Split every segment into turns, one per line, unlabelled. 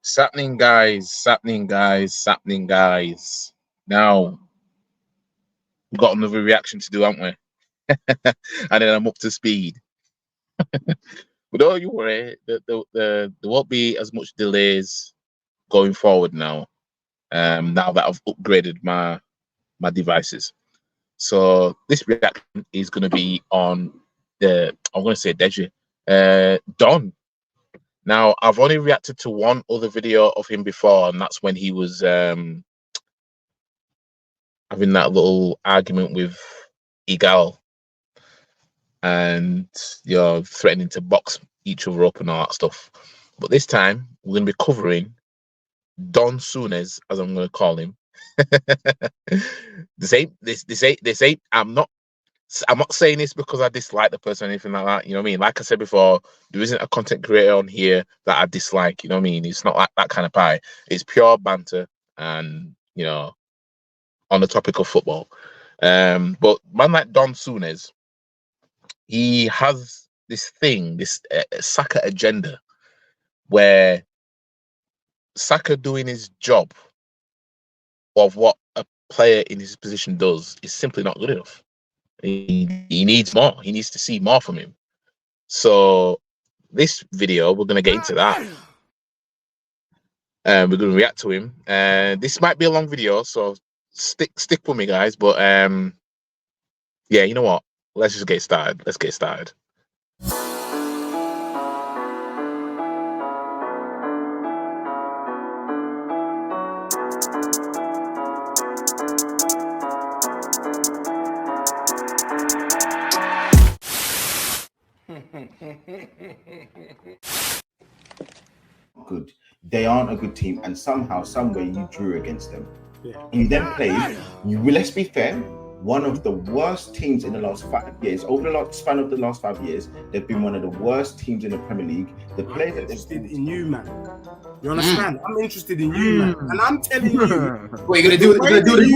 Sapning guys, sapning guys, sapning guys. Now we've got another reaction to do, haven't we? And then I'm up to speed. But don't you worry, there won't be as much delays going forward now. Now that I've upgraded my devices. So this reaction is going to be on I'm going to say Deji, Don. Now I've only reacted to one other video of him before, and that's when he was having that little argument with Igal, and you're threatening to box each other up and all that stuff. But this time we're going to be covering Don Sunes, as I'm going to call him. this ain't. I'm not saying this because I dislike the person or anything like that. You know what I mean? Like I said before, there isn't a content creator on here that I dislike. You know what I mean? It's not like that kind of pie. It's pure banter and, on the topic of football. But man like Don Sunes, he has this thing, this Saka agenda, where Saka doing his job of what a player in his position does is simply not good enough. He needs more. He needs to see more from him. So this video, we're going to get into that. We're going to react to him. This might be a long video, so stick with me, guys. But yeah, you know what? Let's just get started. Let's get started.
Good. They aren't a good team, and somehow, somewhere, you drew against them. You then played. Let's be fair. One of the worst teams in the last 5 years. Over the span of the last 5 years, they've been one of the worst teams in the Premier League. The players that
interested in you, man. You understand? I'm interested in you, man, and I'm telling you.
What you're gonna do? You're gonna do the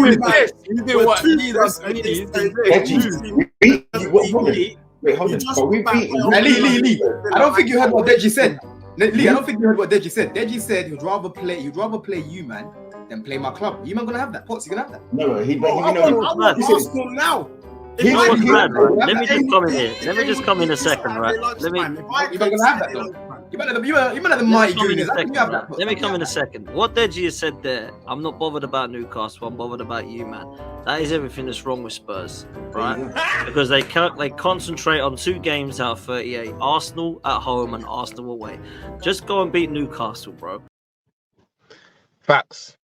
You do what?
Wait, hold on.
Lee. I don't think you heard what Deji said. Lee, I don't think you heard what Deji said. Deji said he'd rather play you, man, than play my club. You man gonna have that? Potts, you gonna have that?
No,
I want Arsenal now.
Let me just come in here. Let me just come in a second, right?
You man gonna have that though. You man are the mighty goonies.
Let me come in a second. What Deji has said there, I'm not bothered about Newcastle. I'm bothered about you, man. That is everything that's wrong with Spurs, right? Because they concentrate on 2 games out of 38. Arsenal at home and Arsenal away. Just go and beat Newcastle, bro.
Facts.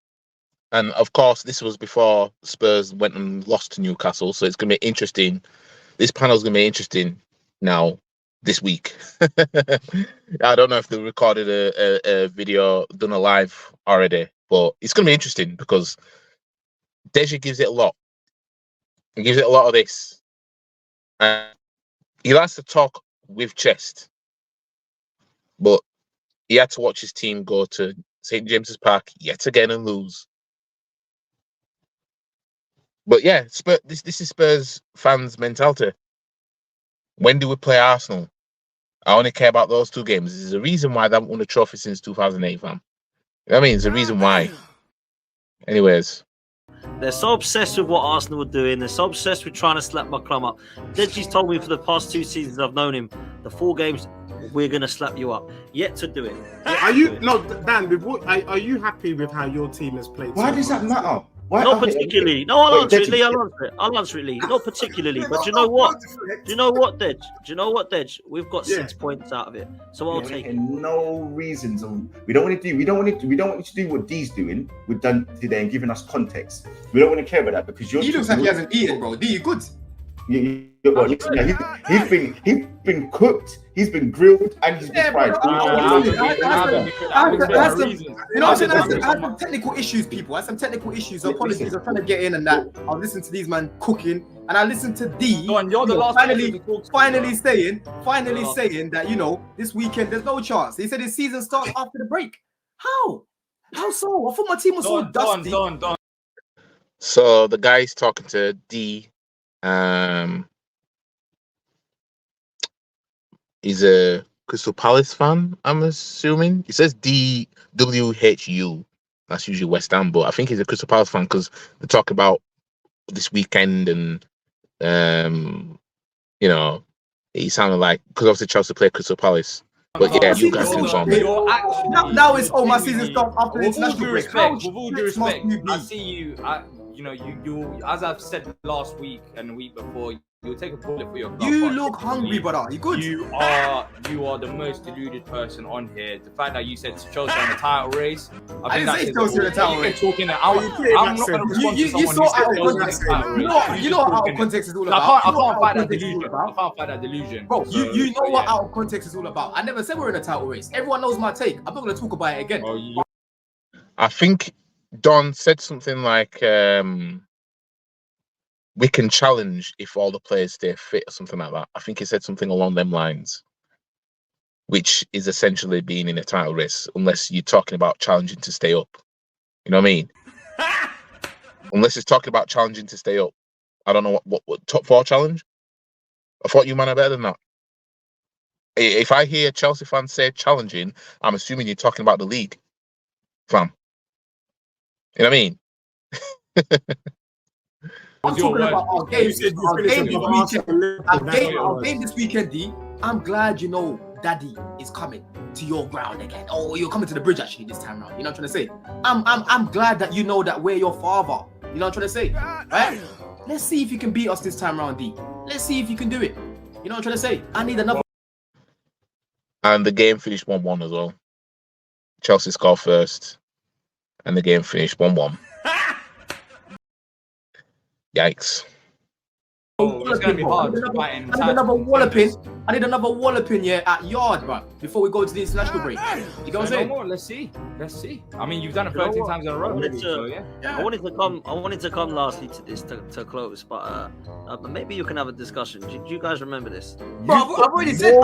And of course, this was before Spurs went and lost to Newcastle, so it's going to be interesting. This panel's going to be interesting now this week. I don't know if they recorded a video, done a live already, but it's going to be interesting because Deji gives it a lot. He gives it a lot of this. He likes to talk with chest, but he had to watch his team go to St. James's Park yet again and lose. But yeah, this is Spurs fans' mentality. When do we play Arsenal? I only care about those 2 games. There's a reason why they haven't won a trophy since 2008, fam. You know what I mean? There's a reason why. Anyways.
They're so obsessed with what Arsenal are doing. They're so obsessed with trying to slap my club up. Deji's told me for the past 2 seasons I've known him, the 4 games, we're going to slap you up. Yet to do it.
Are you, no, Dan, are you happy with how your team has played?
Why does that matter?
Not particularly. No, I'll answer it, Lee. I'll answer it, Lee. Not particularly. But you know what? Do you know what, Dej? We've got 6 points out of it. So I'll take it.
No reasons. We don't want you to do what D's doing. We've done today and giving us context. We don't want to care about that because
he looks like he hasn't eaten, bro. D, you good?
He's been cooked, he's been grilled, and he's been fried.
I had some technical issues, people. I had some technical issues. So apologies. I'm trying to get in and that. I'll listen to these man cooking, and I listened to D.
You're the last
finally saying that this weekend there's no chance. He said his season starts after the break. How so? I thought my team was so dusty.
So the guy's talking to D. He's a Crystal Palace fan, I'm assuming. It says DWHU. That's usually West Ham, but I think he's a Crystal Palace fan because they talk about this weekend and you know, he sounded like because obviously Chelsea play Crystal Palace. But yeah, you guys can go on.
Now it's my season starts after the
With all
international
due
break.
respect, with all due respect, I see you. You as I've said last week and the week before, you'll take a bullet for your club.
You look hungry, brother. You good?
You are the most deluded person on here. The fact that you said Chelsea on the title race,
I didn't say Chelsea on the title race.
Talking, I'm not going to respond to someone who said Chelsea on the title race.
You know what out of context is all about.
I can't fight that delusion. I can't fight that delusion.
Bro, you know what out of context is all about. I never said we're in a title race. Everyone knows my take. I'm not going to talk about it again.
I think Don said something like we can challenge if all the players stay fit or something like that. I think he said something along them lines, which is essentially being in a title race, unless you're talking about challenging to stay up. You know what I mean? Unless it's talking about challenging to stay up. I don't know what top 4 challenge? I thought you man are better than that. If I hear Chelsea fans say challenging, I'm assuming you're talking about the league, fam. You know what I mean?
I'm talking about our game this weekend, D. I'm glad you know Daddy is coming to your ground again. Oh, you're coming to the bridge actually this time around. You know what I'm trying to say? I'm glad that you know that we're your father. You know what I'm trying to say? Right? Let's see if you can beat us this time around, D. Let's see if you can do it. You know what I'm trying to say? I need another.
And the game finished 1-1 as well. Chelsea scored first, and the game finished 1-1. Yikes.
It's gonna be hard.
I need another walloping here at yard, bro, before we go to the international break. You know what I'm saying?
Let's see. I mean, you've done it 13 times in a row.
I wanted to come lastly to this to close, but maybe you can have a discussion. Do you guys remember this?
Bro, I've already said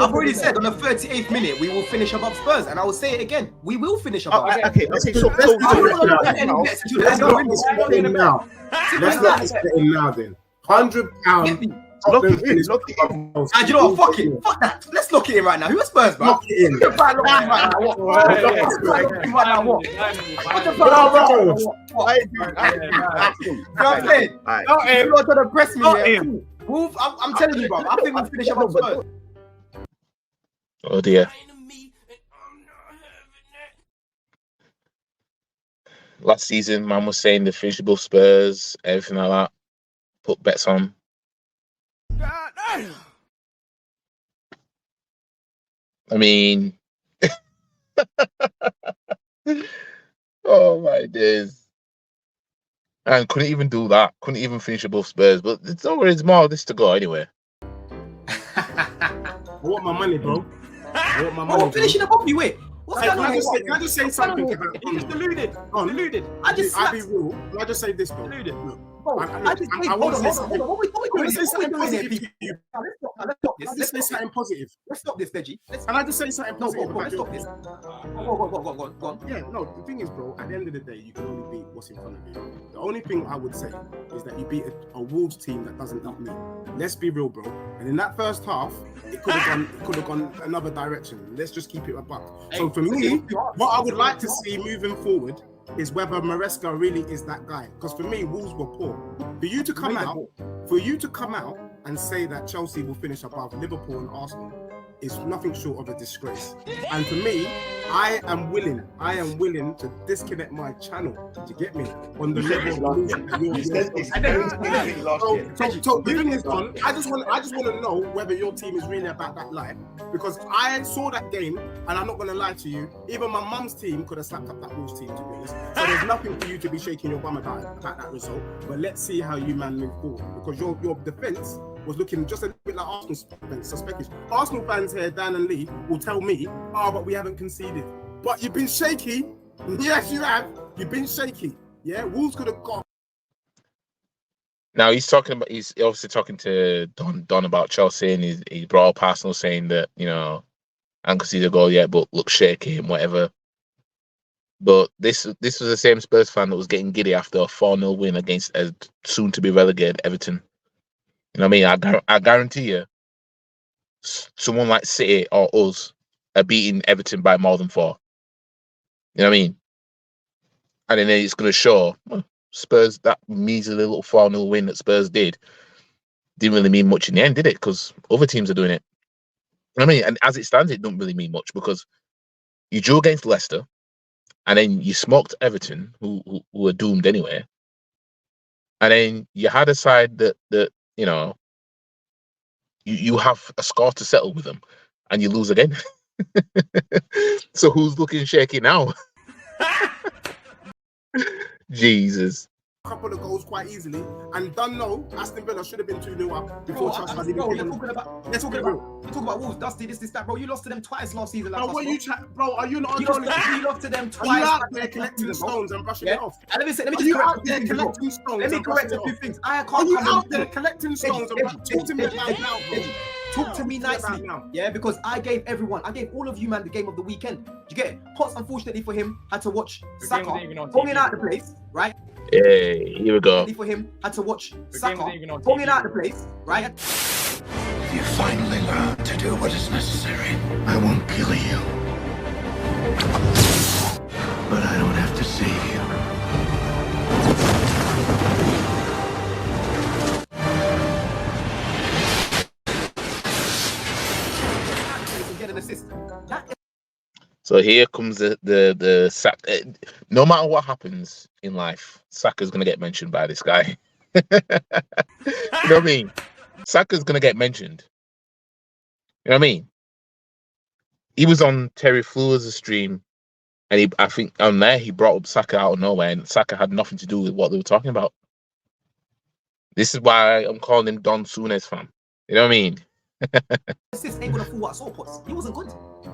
on the 38th minute we will finish above Spurs, and I will say it again. We will finish above.
Okay. So let's go in now. Let's not get in now then. £100.
Lock it in.
You know what? Fuck that. Let's lock it in right now. Who are Spurs, bro?
Lock it in.
You're trying to press me here. I'm telling you, bro. I think we'll finish above Spurs.
Oh dear. Last season, man was saying the finish above Spurs, everything like that. Put bets on. I mean, oh my days. And couldn't even do that. Couldn't even finish above Spurs. But it's always more of this to go anyway.
I want my money, bro.
Finishing above you, wait.
Can I just say something about
He's deluded.
Deluded.
I'll be real. Can I just say this, bro?
Deluded.
I want to say something. What we say something positive. Let's say something positive.
Let's stop this, Deji.
Can I just say something positive?
Let's stop this. Go on.
Yeah, no, the thing is, bro, at the end of the day, you can only beat what's in front of you. The only thing I would say is that you beat a Wolves team that doesn't eat meat. Let's be real, bro. And in that first half, it could have gone another direction. Let's just keep it a buck. So for me, what I would like to see moving forward is whether Maresca really is that guy. Because for me, Wolves were poor. For you to come out and say that Chelsea will finish above Liverpool and Arsenal is nothing short of a disgrace. And for me, I am willing to disconnect my channel to get me on the level of So the thing is, Don, I just want to know whether your team is really about that life, because I saw that game, and I'm not going to lie to you, even my mum's team could have slapped up that Wolves team, to be honest. So there's nothing for you to be shaking your bum about that result. But let's see how you man move forward, because your defense was looking just a bit like Arsenal's suspicious. Arsenal fans here, Dan and Lee, will tell me, but we haven't conceded. But you've been shaky. Yes, you have. You've been shaky. Yeah, Wolves could have got.
Now he's obviously talking to Don about Chelsea, and he brought up Arsenal saying that, you know, I haven't conceded a goal yet, but look shaky and whatever. But this was the same Spurs fan that was getting giddy after a 4-0 win against a soon-to-be relegated Everton. You know what I mean? I guarantee you, someone like City or us are beating Everton by more than 4. You know what I mean? And then it's going to show Spurs, that measly little 4-0 win that Spurs didn't really mean much in the end, did it? Because other teams are doing it. You know what I mean? And as it stands, it don't really mean much because you drew against Leicester and then you smoked Everton, who were doomed anyway. And then you had a side that you know, you have a score to settle with them and you lose again. So who's looking shaky now? Jesus.
Couple of goals quite easily, and done no, Aston Villa should have been 2-0 up before Chelsea.
You're talking about Wolves, Dusty, this, that, bro. You lost to them twice last season.
Bro, what you bro? Are you not?
You lost to them twice.
Are you out there collecting stones and brushing it off?
And let me
Are you out there collecting stones?
Let me correct a few things.
Are you out there collecting stones? Talk to me about now, bro.
Talk to me nicely, yeah, because I gave all of you, man, the game of the weekend. Did you get it? Potts, unfortunately for him, had to watch Saka pulling out the place, right?
Hey, here we go.
For him, had to watch Saka pulling out the place, right?
You finally learn to do what is necessary. I won't kill you, but I don't have to save you.
So here comes the Saka. No matter what happens in life, Saka's gonna get mentioned by this guy. You know what I mean? Saka's gonna get mentioned. You know what I mean? He was on Terry Fleur's stream, and I think on there he brought up Saka out of nowhere, and Saka had nothing to do with what they were talking about. This is why I'm calling him Don Sunes fam. You know what I mean?
Assist ain't gonna fool what I saw, Potts. He wasn't good.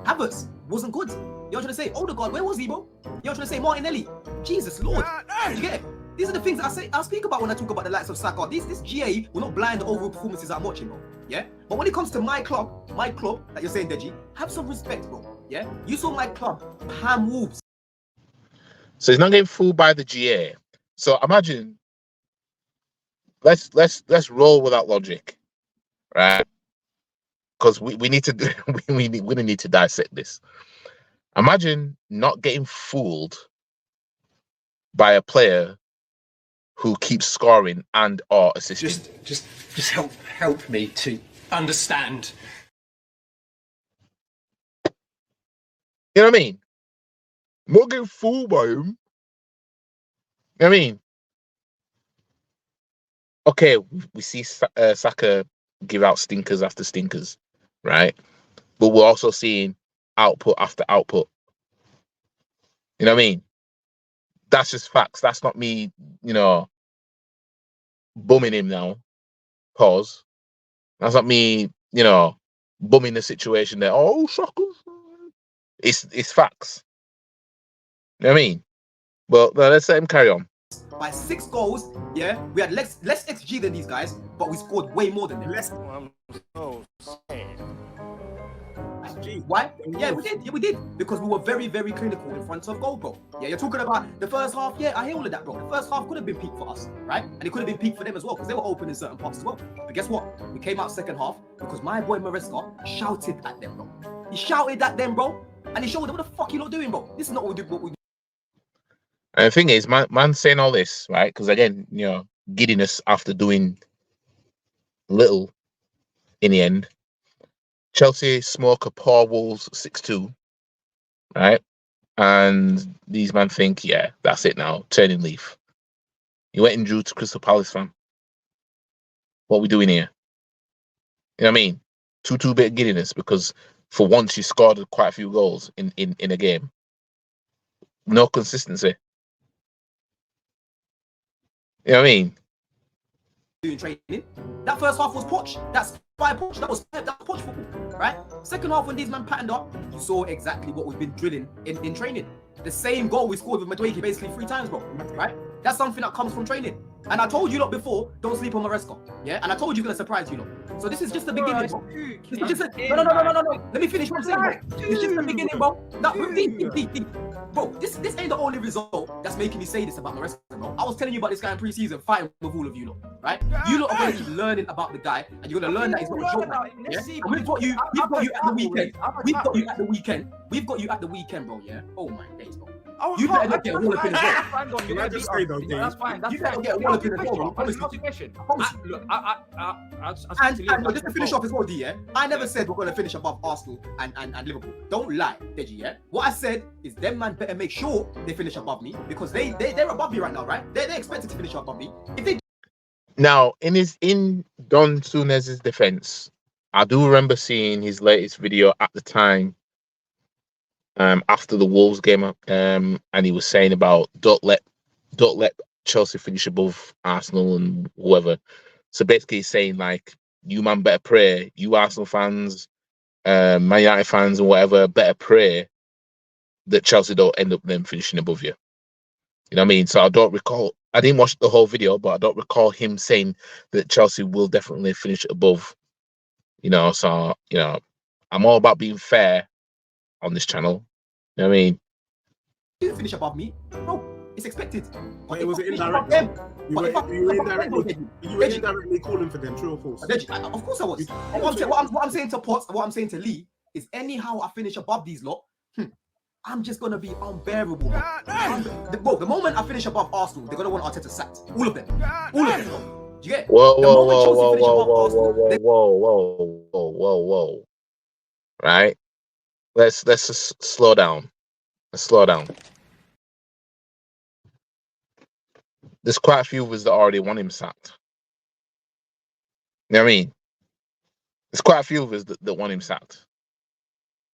Havertz wasn't good. You're trying to say Odegaard, where was he, bro? You're trying to say Martinelli. Jesus Lord. You get it? These are the things I speak about when I talk about the likes of Saka. This GA will not blind the overall performances I'm watching, bro. Yeah? But when it comes to my club that you're saying, Deji, have some respect, bro. Yeah? You saw my club, Ham Wolves.
So he's not getting fooled by the GA. So imagine, let's roll with that logic, right? Because we need to we need to dissect this. Imagine not getting fooled by a player who keeps scoring and or assisting.
Just help me to understand.
You know what I mean? Not getting fooled by him. You know what I mean? Okay, we see Saka give out stinkers after stinkers, right? But we're also seeing output after output. You know what I mean? That's just facts. That's not me, you know, bumming him now. Pause. That's not me, you know, bumming the situation there. Oh, Saka. It's facts. You know what I mean? Well, let's let him carry on.
By 6 goals, yeah, we had less XG than these guys, but we scored way more than them. Why? Yeah, we did. Because we were very, very clinical in front of goal, bro. Yeah, you're talking about the first half. Yeah, I hear all of that, bro. The first half could have been peak for us, right? And it could have been peak for them as well, because they were open in certain parts as well. But guess what? We came out second half because my boy Maresca shouted at them, bro. He shouted at them, bro. And he showed them, what the fuck you lot doing, bro? This is not what we do.
And the thing is, man saying all this, right? Because again, you know, giddiness after doing little in the end. Chelsea smoke a poor Wolves 6-2, right? And these men think, yeah, that's it now, turning leaf. You went and drew to Crystal Palace, fam. What are we doing here? You know what I mean? 2-2 bit of giddiness because for once you scored quite a few goals in a game. No consistency. You know what I mean?
Doing training. That first half was Poch. That's fire Poch. That was Poch football, right? Second half, when these men patterned up, you saw exactly what we've been drilling in training. The same goal we scored with Madueke basically 3 times, bro. Right? That's something that comes from training. And I told you lot before, don't sleep on Maresca. Yeah? And I told you gonna surprise you lot. So this is just the beginning, bro. This is just no. Let me finish what I'm saying, bro. It's just the beginning, bro. No, deep. bro, this ain't the only result that's making me say this about the rest of them, bro. I was telling you about this guy in pre-season, fighting with all of you lot, right? You lot are going to keep learning about the guy, and you're going to learn that he's not a joke, man. Yeah? And we've got you at the weekend. We've got you at the weekend, bro, yeah? Oh my days, bro. You better not get a wall up in as well.
That's fine.
You better get a wall up in as well, bro.
And
just to finish off as well, D, yeah? I never said we're going to finish above Arsenal and Liverpool. Don't lie, Deji, yeah? What I said is them man better make sure they finish above me, because they're above me right now, right? They're expected to finish above me. If they
Now, in Don Sunez's defense, I do remember seeing his latest video at the time, after the Wolves game, and he was saying about don't let Chelsea finish above Arsenal and whoever. So basically, he's saying like, you man better pray, you Arsenal fans, Man United fans and whatever, better pray that Chelsea don't end up them finishing above you. You know what I mean? So I didn't watch the whole video, but I don't recall him saying that Chelsea will definitely finish above. You know, so I'm all about being fair on this channel. You know what I mean?
didn't finish above me, bro. It's expected.
But it was indirect. You were indirectly calling for them, true or false?
Of course I was. What I'm saying to Potts, what I'm saying to Lee is anyhow I finish above these lot, I'm just gonna be unbearable. Bro, the moment I finish above Arsenal, they're gonna want Arteta sacked. All of them. All of them. Do you get?
Whoa. Right? Let's just slow down. Let's slow down. There's quite a few of us that already want him sacked. You know what I mean? There's quite a few of us that want him sacked.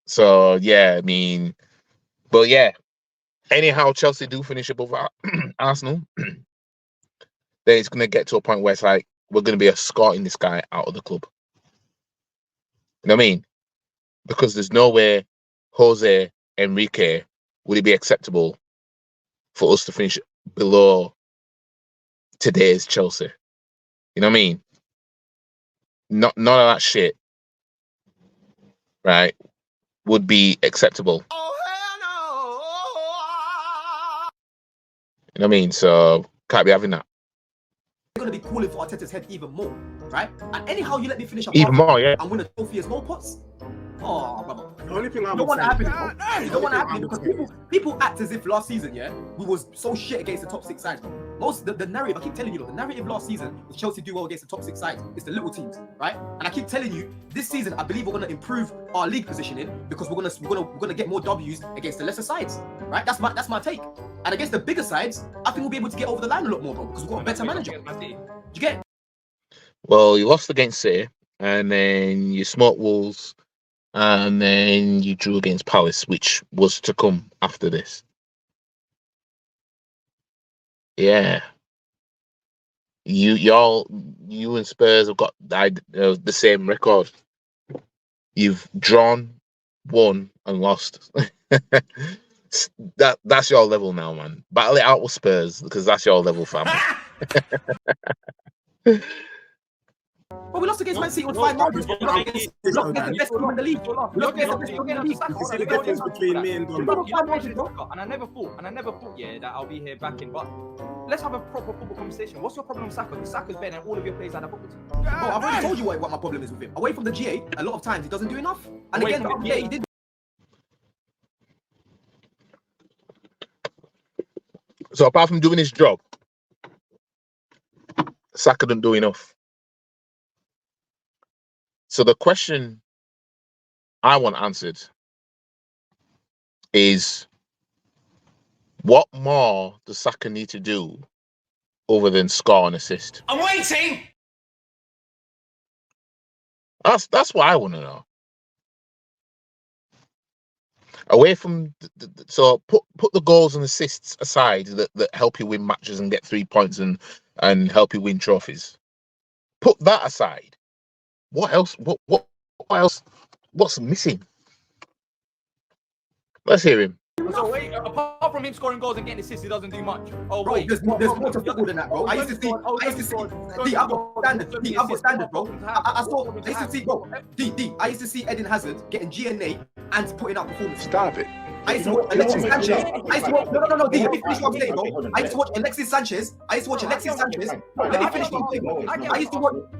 So yeah, I mean, but yeah. Anyhow, Chelsea do finish above Arsenal. Then it's gonna get to a point where it's like we're gonna be escorting this guy out of the club. You know what I mean? Because there's no way Jose Enrique would it be acceptable for us to finish below today's Chelsea. You know what I mean? None of that shit, right, would be acceptable. You know what I mean? So can't be having that.
They're gonna be calling for Arteta's head even more, right? And anyhow, you let me finish up
even more, yeah,
and win a trophy as no Pots. Oh, brother.
The only thing I
don't want to happen. You don't want to happen because people act as if last season, yeah, we was so shit against the top 6 sides. Most the narrative, I keep telling you, the narrative last season was Chelsea do well against the top 6 sides. It's the little teams, right? And I keep telling you, this season I believe we're gonna improve our league positioning because we're gonna get more W's against the lesser sides, right? That's my take. And against the bigger sides, I think we'll be able to get over the line a lot more, bro, because we've got a better manager. Do you get?
Well, you lost against City, and then you smoked Wolves. And then you drew against Palace, which was to come after this. Yeah. You and Spurs have got the same record. You've drawn, won, and lost. That's your level now, man. Battle it out with Spurs because that's your level, fam.
But we lost against Man City with 5 margins. We lost against the best team in the league. We lost against the best team in the league.
You see the difference between me and Don.
And I never thought, yeah, that I'll be here backing. But let's have a proper football conversation. What's your problem with Saka? Because Saka's better than all of your players at the football team.
Bro, I've already told you what my problem is with him. Away from the GA, a lot of times he doesn't do enough. And again, the GA, he did.
So apart from doing his job, Saka didn't do enough. So the question I want answered is, what more does Saka need to do other than score and assist?
I'm waiting.
That's what I want to know. Away from so put the goals and assists aside that help you win matches and get 3 points and help you win trophies. Put that aside. What else? What else? What's missing? Let's hear him.
So wait, apart from him scoring goals and getting assists, he doesn't do much. Oh
bro,
wait,
there's more to football than that, bro. I used to see. I've got standards, bro. I used to see Eden Hazard getting GNA and putting up performances.
Stop it.
I used to watch Alexis Sanchez. I used to watch. No. Let me finish what I'm saying, bro. I used to watch Alexis Sanchez. Let me finish what I'm saying, bro.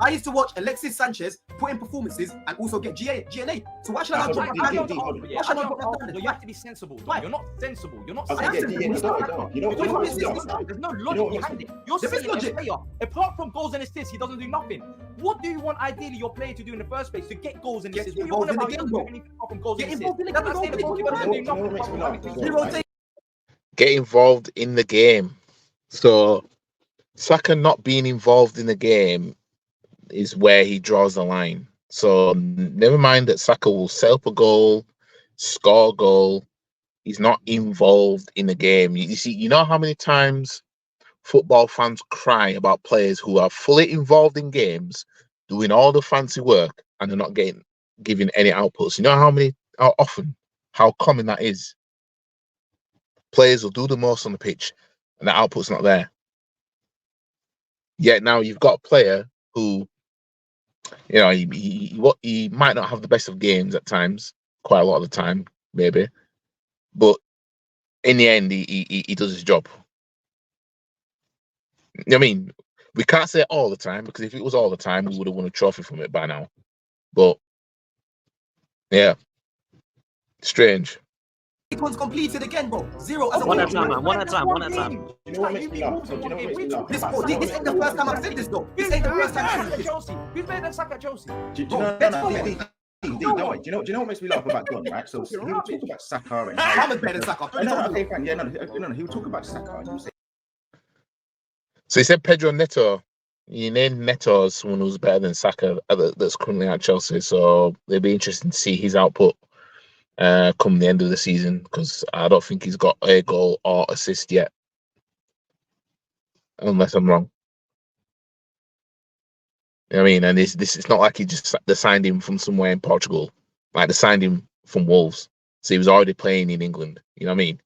I used to watch Alexis Sanchez put in performances and also get GNA. So why should I not drop my hand? Why should I not drop my hand?
You have to be sensible. You're not sensible. You're not
Okay,
sensible.
you know what?
There's no logic behind it. You're saying a player, apart from goals and assists, he doesn't do nothing. What do you want ideally your player to do in the first place? To get goals and assists?
Get involved in the game, bro. Get involved in the game.
Get involved in the game. So Saka not being involved in the game is where he draws the line. So never mind that Saka will set up a goal, score a goal. He's not involved in the game. You see, you know how many times football fans cry about players who are fully involved in games, doing all the fancy work, and they're not giving any outputs. You know how often, how common that is. Players will do the most on the pitch, and the output's not there. Yet now you've got a player who, you know, he might not have the best of games at times, quite a lot of the time, maybe, but in the end, he does his job. I mean, we can't say it all the time, because if it was all the time, we would have won a trophy from it by now. But yeah, strange.
It was completed again, bro. 0 as a
One at a time, man. One at a time. One at a time.
You know what makes me laugh?
This ain't the first time I've said this, though. This ain't the first time I've said this.
Chelsea. Who's better than Saka at Chelsea?
Do you know what makes me laugh about John, right? So he will talk about Saka and
I'm a better Saka.
okay, fine. Yeah, no. He will talk about Saka and you say.
So he said Pedro Neto. You named Neto as someone who's better than Saka that's currently at Chelsea. So it'll be interesting to see his output come the end of the season, because I don't think he's got a goal or assist yet, unless I'm wrong. You know what I mean? And this it's not like they signed him from somewhere in Portugal. Like, they signed him from Wolves, so he was already playing in England. You know what I mean?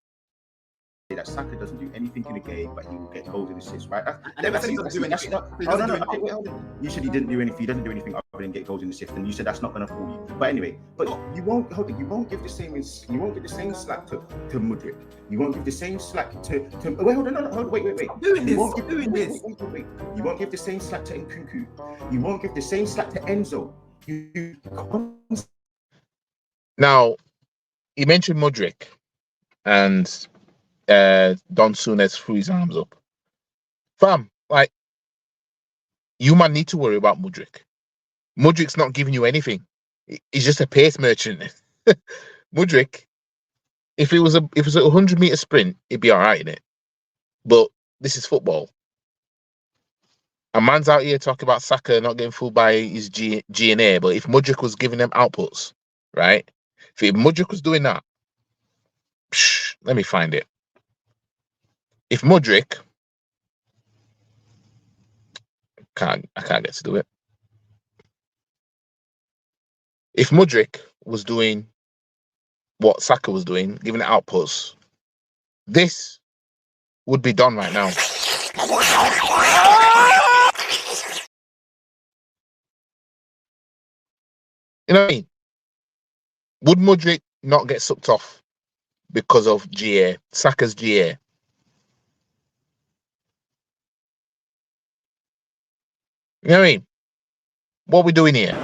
That Saka doesn't do anything in the game, but he will get goals and assists, right?
I never said he doesn't do anything.
No. You said he didn't do anything. He doesn't do anything other than get goals and assists, and you said that's not going to fool you. But anyway, you won't give the same slack to Mudryk. You won't give the same slack to wait. You won't give the same slack to Nkunku. You won't give the same slack to Enzo.
Now, he mentioned Mudryk, and Don Souness threw his arms up. Fam, like, you man need to worry about Mudryk. Mudryk's not giving you anything. He's just a pace merchant. Mudryk, if it was a 100-meter sprint, he'd be all right in it. But this is football. A man's out here talking about Saka not getting fooled by his G&A, but if Mudryk was giving them outputs, right? If Mudryk was doing that, let me find it. If Mudryk, I can't get to do it. If Mudryk was doing what Saka was doing, giving it outputs, this would be done right now. You know what I mean? Would Mudryk not get sucked off because of GA, Saka's GA? You know what I mean? What are we doing here?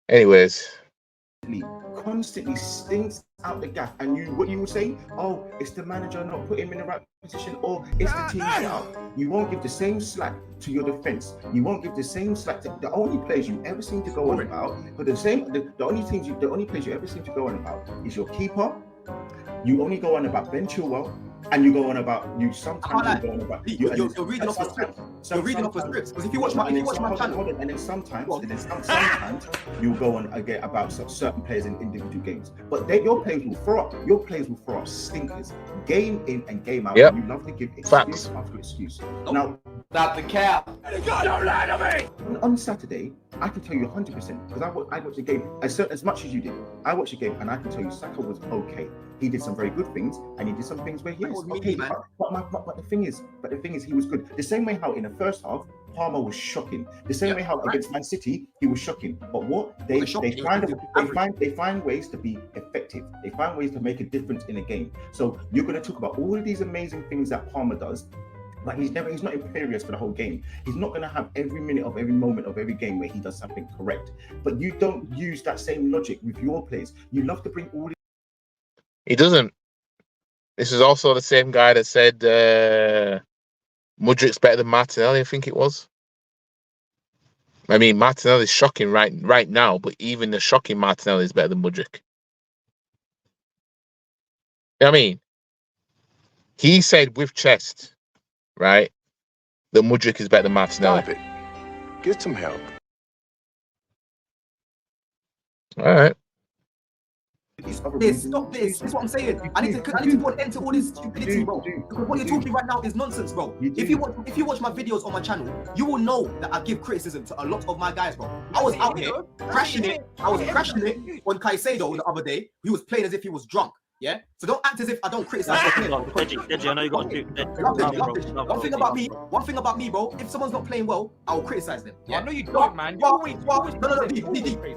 Anyways.
Constantly stinks out the gaff, and what you will say, oh, it's the manager not putting him in the right position, or it's the team set up. You won't give the same slack to your defense. You won't give the same slack to the only players you ever seem to go on about. But the only players you ever seem to go on about is your keeper. You only go on about Ben Chilwell, and you go on about you're reading off the script. You're reading off the script, because if you watch my channel, and then sometimes you'll go on again about certain players in individual games. But your players will throw up stinkers game in and game out.
Yep.
You love to give excuse after excuse. Now,
stop the cap.
Don't lie to me.
On Saturday, I can tell you 100% because I watched the game as much as you did. I watched the game and I can tell you Saka was okay. He did some very good things and he did some things where he was okay. But the thing is, he was good. The same way how in the first half Palmer was shocking. The same way how against Man City he was shocking. But what they find ways to be effective. They find ways to make a difference in a game. So you're going to talk about all of these amazing things that Palmer does. But he's not imperious for the whole game. He's not going to have every minute of every moment of every game where he does something correct. But you don't use that same logic with your players. You love to bring all.
He doesn't. This is also the same guy that said Mudrik's better than Martinelli, I think it was. I mean, Martinelli's shocking right now, but even the shocking Martinelli is better than Mudrik. You know what I mean? He said with chest, right, that Mudrik is better than Martinelli.
Stop it. Get some help.
All right.
Stop this. This is what I'm saying. I need to put an end to all this stupidity, bro. Because what you're talking right now is nonsense, bro. If you watch my videos on my channel, you will know that I give criticism to a lot of my guys, bro. I was out here crashing it. I was crashing it on Caicedo the other day. He was playing as if he was drunk. Yeah, so don't act as if I don't criticize.
Deji, I know you got to do.
One thing about me, bro. If someone's not playing well, I will criticize them. Yeah,
I know you don't, man.
No. What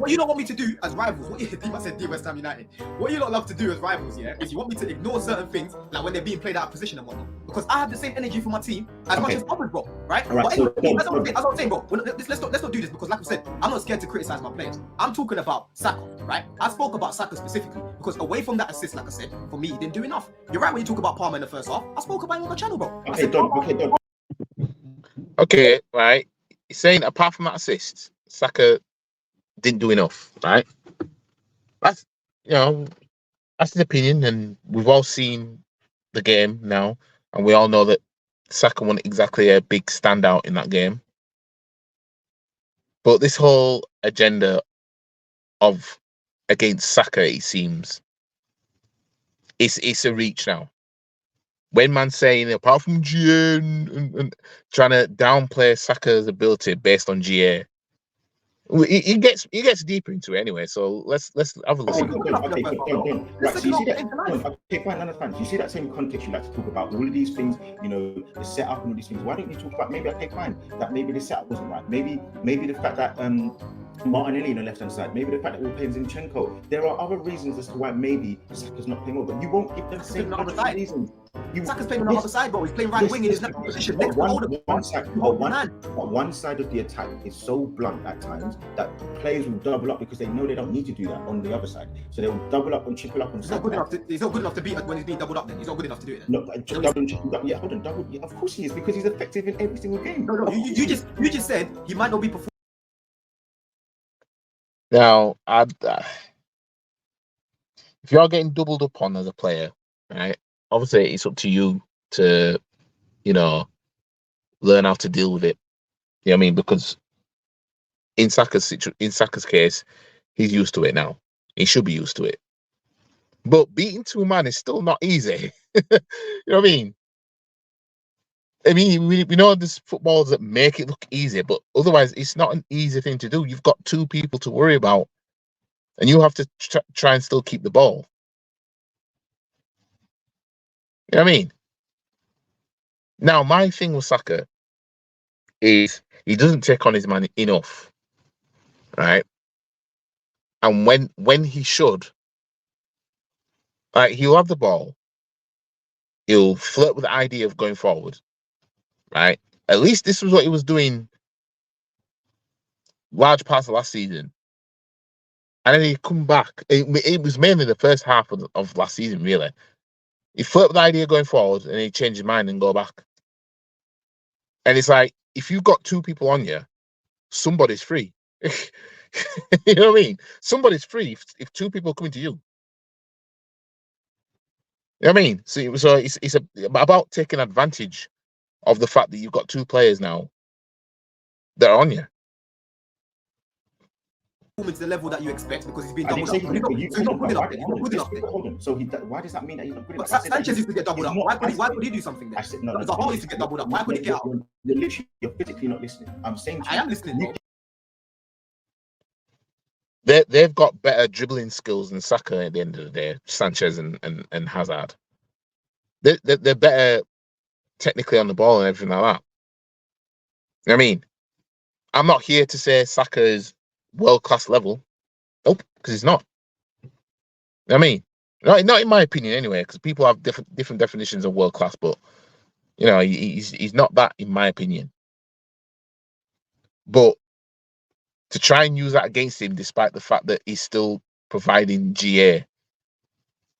you don't want me to do as rivals? I said West Ham United. What you don't love to do as rivals, yeah, is you want me to ignore certain things, like when they're being played out of position and whatnot. Because I have the same energy for my team as much as others, bro. Right? But anyway, that's what I'm saying, bro. Let's not do this because, like I said, I'm not scared to criticize my players. I'm talking about Saka, right? I spoke about Saka specifically because away from that assist, like I said, for me, he didn't do enough. You're right when you talk about Palmer in the first half. I spoke about him on the channel, bro.
Okay, right. You're saying apart from that assist, Saka didn't do enough, right? That's that's his opinion, and we've all seen the game now, and we all know that Saka wasn't exactly a big standout in that game. But this whole agenda of against Saka, it seems, it's a reach now. When man's saying apart from GA and trying to downplay Saka's ability based on GA, he gets deeper into it anyway. So let's have a listen.
Right, so you see that? Okay, fine, understand. You see that same context you like to talk about all of these things, the setup and all these things. Why don't you talk about maybe that maybe the setup wasn't right? Maybe the fact that Martinelli on the left hand side, maybe the fact that we're playing Zinchenko. There are other reasons as to why maybe Saka's not playing well, but you won't give them the same reasons. Saka's playing on the other side, bro. He's playing right wing in his natural position. One side of the attack is so blunt at times that players will double up because they know they don't need to do that on the other side. So they will double up and triple up on Saka.
He's not good enough to beat when he's being doubled up. Then he's not good enough to do it. Then.
No, double and triple up. Yeah, hold on, double. Yeah, of course he is because he's effective in every single game.
No. You just said he might not be performing.
Now, if you're getting doubled up on as a player, right? Obviously, it's up to you to, learn how to deal with it. You know what I mean? Because in Saka's case, he's used to it now. He should be used to it. But beating two man is still not easy. You know what I mean? We know there's footballers that make it look easy, but otherwise it's not an easy thing to do. You've got two people to worry about, and you have to try and still keep the ball. You know what I mean? Now, my thing with Saka is he doesn't take on his man enough, right? And when he should, he'll have the ball, he'll flirt with the idea of going forward, right? At least this was what he was doing large parts of last season. And then he'd come back. It was mainly the first half of last season, really. He flirt with the idea of going forward, and he'd change his mind and go back. And it's like, if you've got two people on you, somebody's free. You know what I mean? Somebody's free if two people come into you. You know what I mean? So it's about taking advantage of the fact that you've got two players now that are on you.
To the level that you expect because he's been doubled up. He's not good enough.
Hold on. So why does that mean that he's not good enough?
Sanchez used to get doubled up. Why could he do something there? The whole used to get doubled up. Why could he get out?
You're physically not listening. I'm saying
I am listening, bro.
They've got better dribbling skills than Saka at the end of the day, Sanchez and Hazard. They're better technically on the ball and everything like that. You know what I mean? I'm not here to say Saka is world-class level. Nope, because he's not. I mean, not in my opinion anyway, because people have different definitions of world-class, but he's not that in my opinion. But to try and use that against him, despite the fact that he's still providing GA,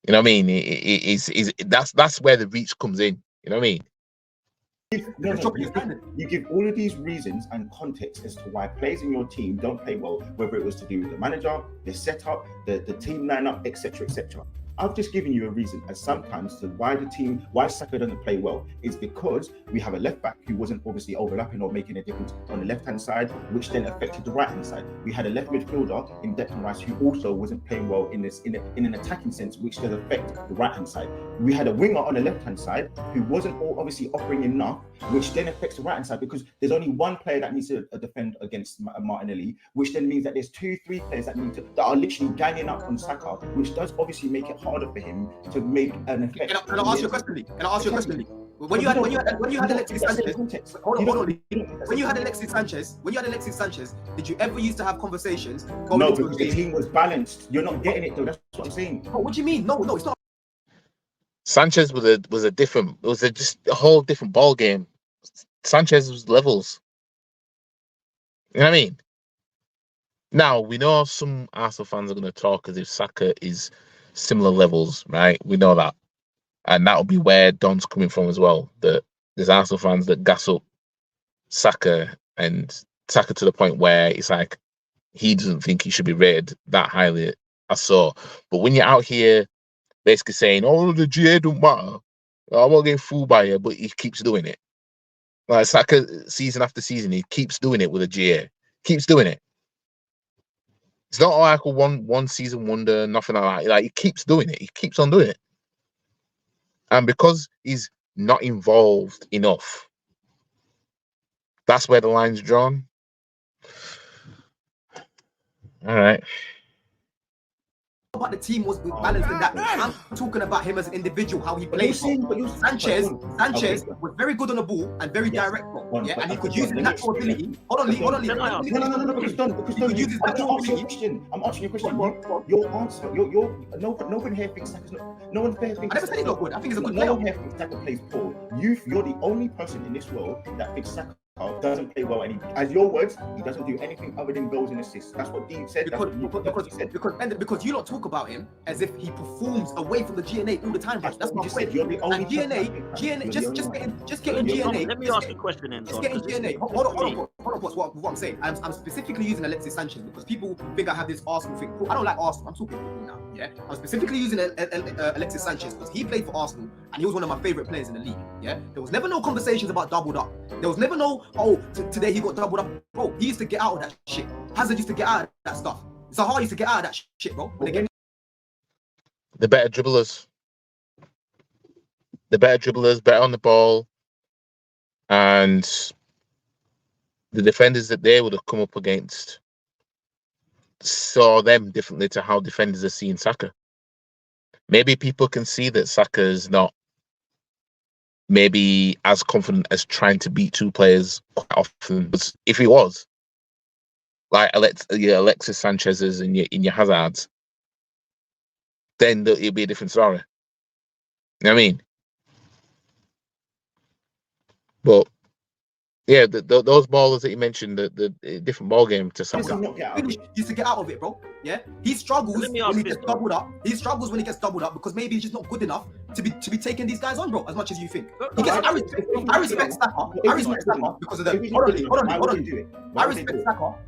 you know what I mean? That's where the reach comes in. You know what I mean?
You give all of these reasons and context as to why players in your team don't play well, whether it was to do with the manager, the setup, the team lineup, etc., etc. I've just given you a reason, and sometimes to why Saka doesn't play well is because we have a left back who wasn't obviously overlapping or making a difference on the left hand side, which then affected the right hand side. We had a left midfielder in Declan Rice who also wasn't playing well in an attacking sense, which does affect the right hand side. We had a winger on the left hand side who wasn't obviously offering enough, which then affects the right hand side because there's only one player that needs to defend against Martinelli, which then means that there's 2-3 players that are literally ganging up on Saka, which does obviously make it harder for him to make an effect.
Can I ask you a question, Lee? Can I ask you a question, Lee? When you had Alexis Sanchez, hold on. When you had Alexis Sanchez, did you ever used to have conversations?
No, because the team was balanced. You're not getting it though. That's what I'm saying.
Oh, what do you mean? No, it's not.
Sanchez was just a whole different ball game. Sanchez was levels. You know what I mean? Now we know some Arsenal fans are going to talk as if Saka is similar levels, right? We know that, and that'll be where Don's coming from as well. That there's Arsenal fans that gas up Saka to the point where it's like he doesn't think he should be rated that highly. But when you're out here basically saying, "Oh, the GA don't matter," I'm not getting fooled by it, but he keeps doing it. Like Saka, season after season, he keeps doing it with a GA. Keeps doing it. It's not like a one season wonder, nothing like that. Like he keeps doing it. He keeps on doing it. And because he's not involved enough, that's where the line's drawn. All right.
About the team was balanced in that. I'm talking about him as an individual, how he plays. Sanchez was very good on the ball and very direct, and he could use his natural ability. Hold on, Lee.
No, because I'm answering your question. Your answer, no one here thinks Saka's not. No one here thinks.
I never said he's not good. I think he's a good player.
No one here thinks Saka plays poor. You're the only person in this world that thinks Saka doesn't play well, and as your words, he doesn't do anything other than goals and assists. That's what Dean said.
Because you don't talk about him as if he performs away from the GNA all the time. That's what you said.
You're the only
GNA, just getting GNA.
Let me ask a question then.
Just getting GNA. Hold on. What I'm saying. I'm specifically using Alexis Sanchez because people think I have this Arsenal thing. I don't like Arsenal. I'm talking football now. Yeah, I'm specifically using Alexis Sanchez because he played for Arsenal and he was one of my favorite players in the league. Yeah, there was never no conversations about doubled up. There was never no today he got doubled up, bro. He used to get out of that shit. Hazard used to get out of that stuff. Zaha used to get out of that shit, bro.
The better dribblers, better on the ball, and the defenders that they would have come up against saw them differently to how defenders are seeing Saka. Maybe people can see that Saka is not maybe as confident as trying to beat two players quite often. But if he was, like Alexis Sanchez's and your Hazards, then it'd be a different story. You know what I mean? But yeah, those ballers that you mentioned, the different ball game to Saka.
Used to get out of it, bro. Yeah, he struggles when he gets doubled up. He struggles when he gets doubled up because maybe he's just not good enough to be taking these guys on, bro. As much as you think. I respect Saka. I respect Saka because of the. I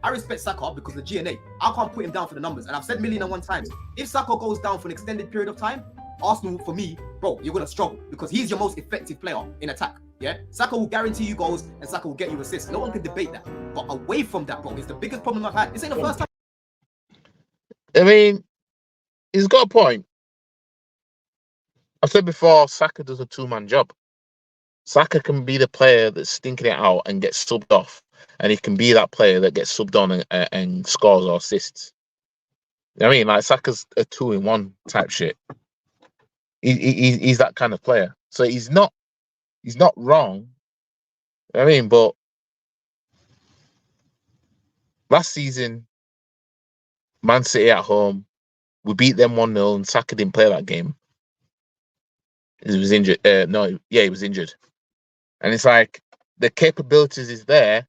respect Saka because of the GNA. I can't put him down for the numbers, and I've said 1,000,001 times. If Saka goes down for an extended period of time, Arsenal, for me, bro, you're gonna struggle because he's your most effective player in attack. Yeah, Saka will guarantee you goals and Saka will get you assists. No one can debate that. But away from that, bro, it's the biggest problem I've had. This ain't the first time.
I mean, he's got a point. I've said before, Saka does a two-man job. Saka can be the player that's stinking it out and gets subbed off, and he can be that player that gets subbed on and scores or assists. You know what I mean? Like Saka's a 2-in-1 type shit. He's that kind of player. So he's not wrong. I mean, but Last season, Man City at home, we beat them 1-0 and Saka didn't play that game. He was injured. He was injured. And it's like the capabilities is there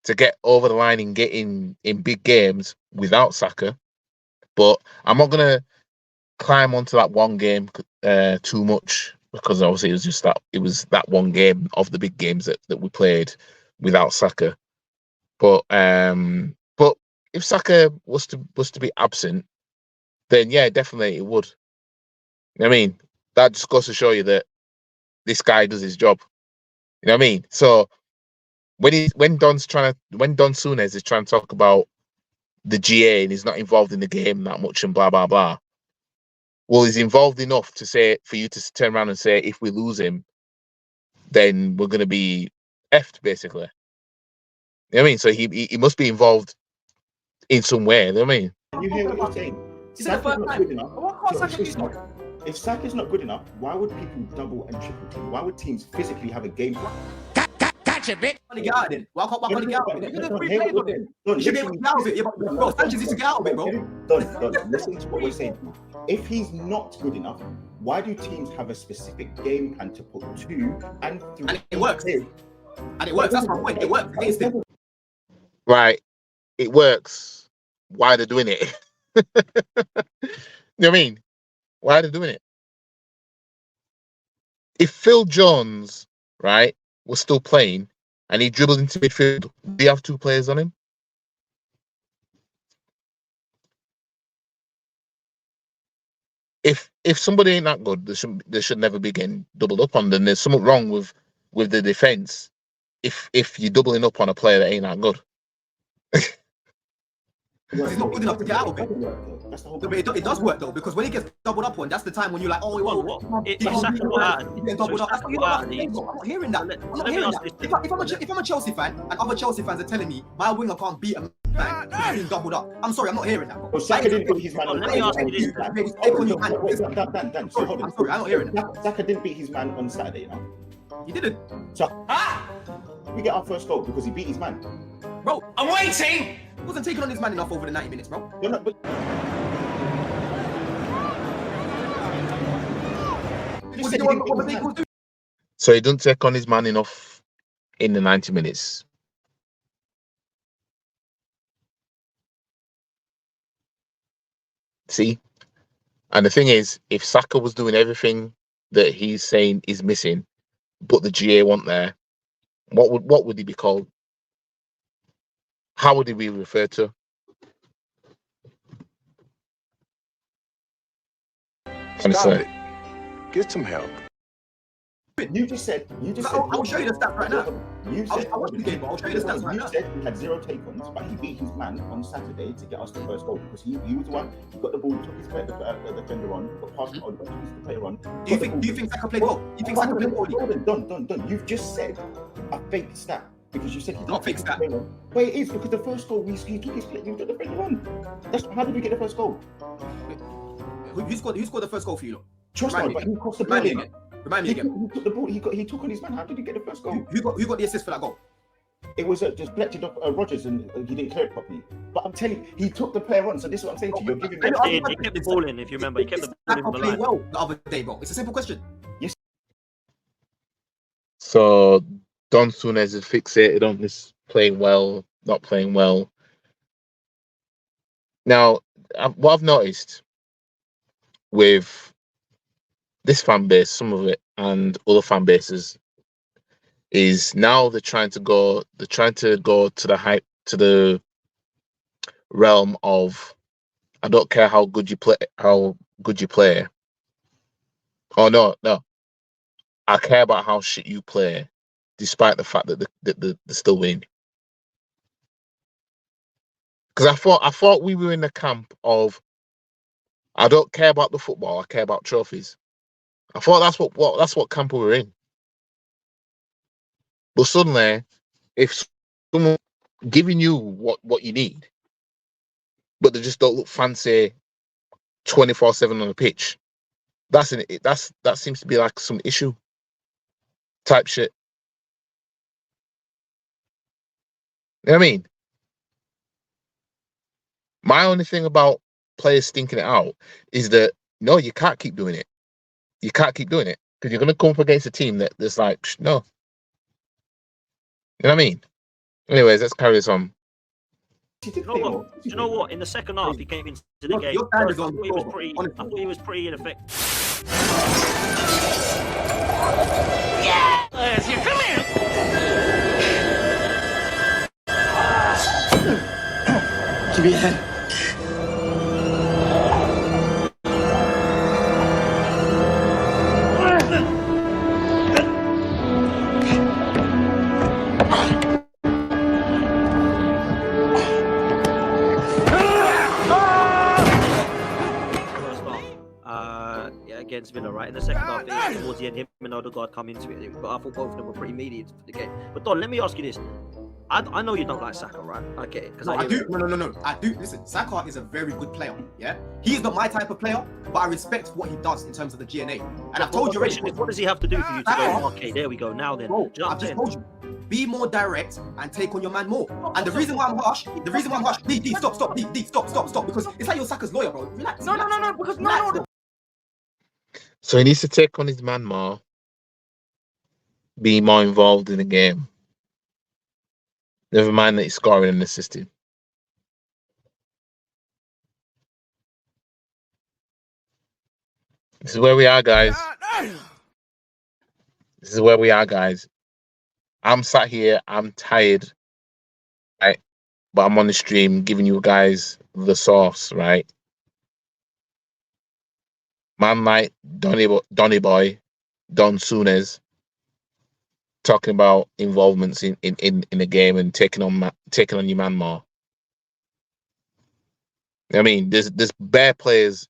to get over the line and get in big games without Saka. But I'm not going to climb onto that one game too much because obviously it was that one game of the big games that we played without Saka. But if Saka was to be absent, then yeah, definitely it would. You know what I mean? That just goes to show you that this guy does his job. You know what I mean? So when Don Sunez is trying to talk about the GA and he's not involved in the game that much and blah blah blah. Well, he's involved enough for you to turn around and say if we lose him, then we're gonna be effed, basically. You know what I mean? So he must be involved in some way. You know what I mean?
You hear what you're saying? Saka's not good enough. If Saka's not good enough, why would people double and triple team? Why would teams physically have a game plan?
Gotcha, bitch. Get out of it. Why can't he get out of it? You should be able to get out of it. Bro, Sanchez needs to get out of it, bro.
Don't listen to what we're saying. If he's not good enough, why do teams have a specific game plan to put 2 and 3?
And it works. And it works. That's my point. It works against him.
Right. It works. Why are they doing it? You know what I mean? Why are they doing it? If Phil Jones, right, was still playing and he dribbled into midfield, do you have 2 players on him? If somebody ain't that good, they should never be getting doubled up on. Then there's something wrong with the defense. If you're doubling up on a player that ain't that good.
He's not good enough to get out of it. But it does work though, because when he gets doubled up on, that's the time when you're like, oh, he's getting doubled up. I'm not hearing that. I'm not hearing that. If I'm a Chelsea fan and other Chelsea fans are telling me my winger can't beat a man who's being doubled up, I'm sorry, I'm not hearing that.
Well, Saka didn't beat his man on
I'm sorry, I'm not hearing that.
Saka didn't beat his man on Saturday, you know?
He didn't.
So we get our first goal because he beat his man.
Bro, I'm waiting! He wasn't taking on his man enough over the 90 minutes, bro.
So he didn't take on his man enough in the 90 minutes. See? And the thing is, if Saka was doing everything that he's saying is missing, but the GA weren't there, what would he be called? How would he be referred to? Honestly.
Get some help.
You just said.
I'll show you the stats right now.
You said.
I'll watch the game, but I'll show you the stats right now.
You said he had 0 take-ons, but he beat his man on Saturday to get us the first goal because he was the one. He got the ball, took his defender on, got past on, took his player on.
Do you think Saka played well? Do you think Saka played well?
Done. You've just said a fake stat because you said he
not fake stat.
Well, it is because the first goal he took his player, he got the defender on. How did we get the first goal?
Who scored the first goal for you?
Trust me, but he crossed the ball in.
Remind me again.
He took the ball. He took on his man. How did he get the first goal?
Who got the assist for that goal?
It was just deflected off Rodgers and he didn't clear it properly. But I'm telling you, he took the player on. So this is what I'm saying to you. You're giving me.
He kept the ball in. If you remember, he kept the ball in on the line.
Well the other day, bro. It's a simple question.
Yes.
So Don Sunez is fixated on this playing well, not playing well. Now, what I've noticed with this fan base, some of it, and other fan bases, is now they're trying to go to the realm of I don't care how good you play. Oh no, I care about how shit you play, despite the fact that they're still winning. Because I thought we were in the camp of I don't care about the football, I care about trophies. I thought that's what camp we were in. But suddenly, if someone giving you what you need, but they just don't look fancy 24/7 on the pitch, that seems to be like some issue type shit. You know what I mean? My only thing about players stinking it out is that no, you can't keep doing it. You can't keep doing it because you're going to come up against a team that's like, no. You know what I mean? Anyways, let's carry this on.
You know what? In the second half, he came into the game. I thought he was pretty ineffective. Yes, you come here.
Give me your head.
Against Villa, right? In the second half, towards the end, him and Odegaard come into it. But I thought both of them were pretty median for the game. But Don, let me ask you this. I know you don't like Saka, right? I get it.
No, I do. No. I do. Listen, Saka is a very good player. Yeah, he's not my type of player, but I respect what he does in terms of the GNA. And I've told you already.
What does he have to do for you to go? Okay, there we go. Now then,
bro, I've just told you. Be more direct and take on your man more. And the reason why I'm harsh, D, stop, because it's like you're Saka's lawyer, bro. Relax.
No, because no.
So he needs to take on his man more, be more involved in the game. Never mind that he's scoring and assisting. This is where we are, guys. This is where we are, guys. I'm sat here, I'm tired, right? But I'm on the stream giving you guys the sauce, right? Man like Donny Boy, Don Souness, talking about involvements in the game and taking on your man more. I mean, there's bare players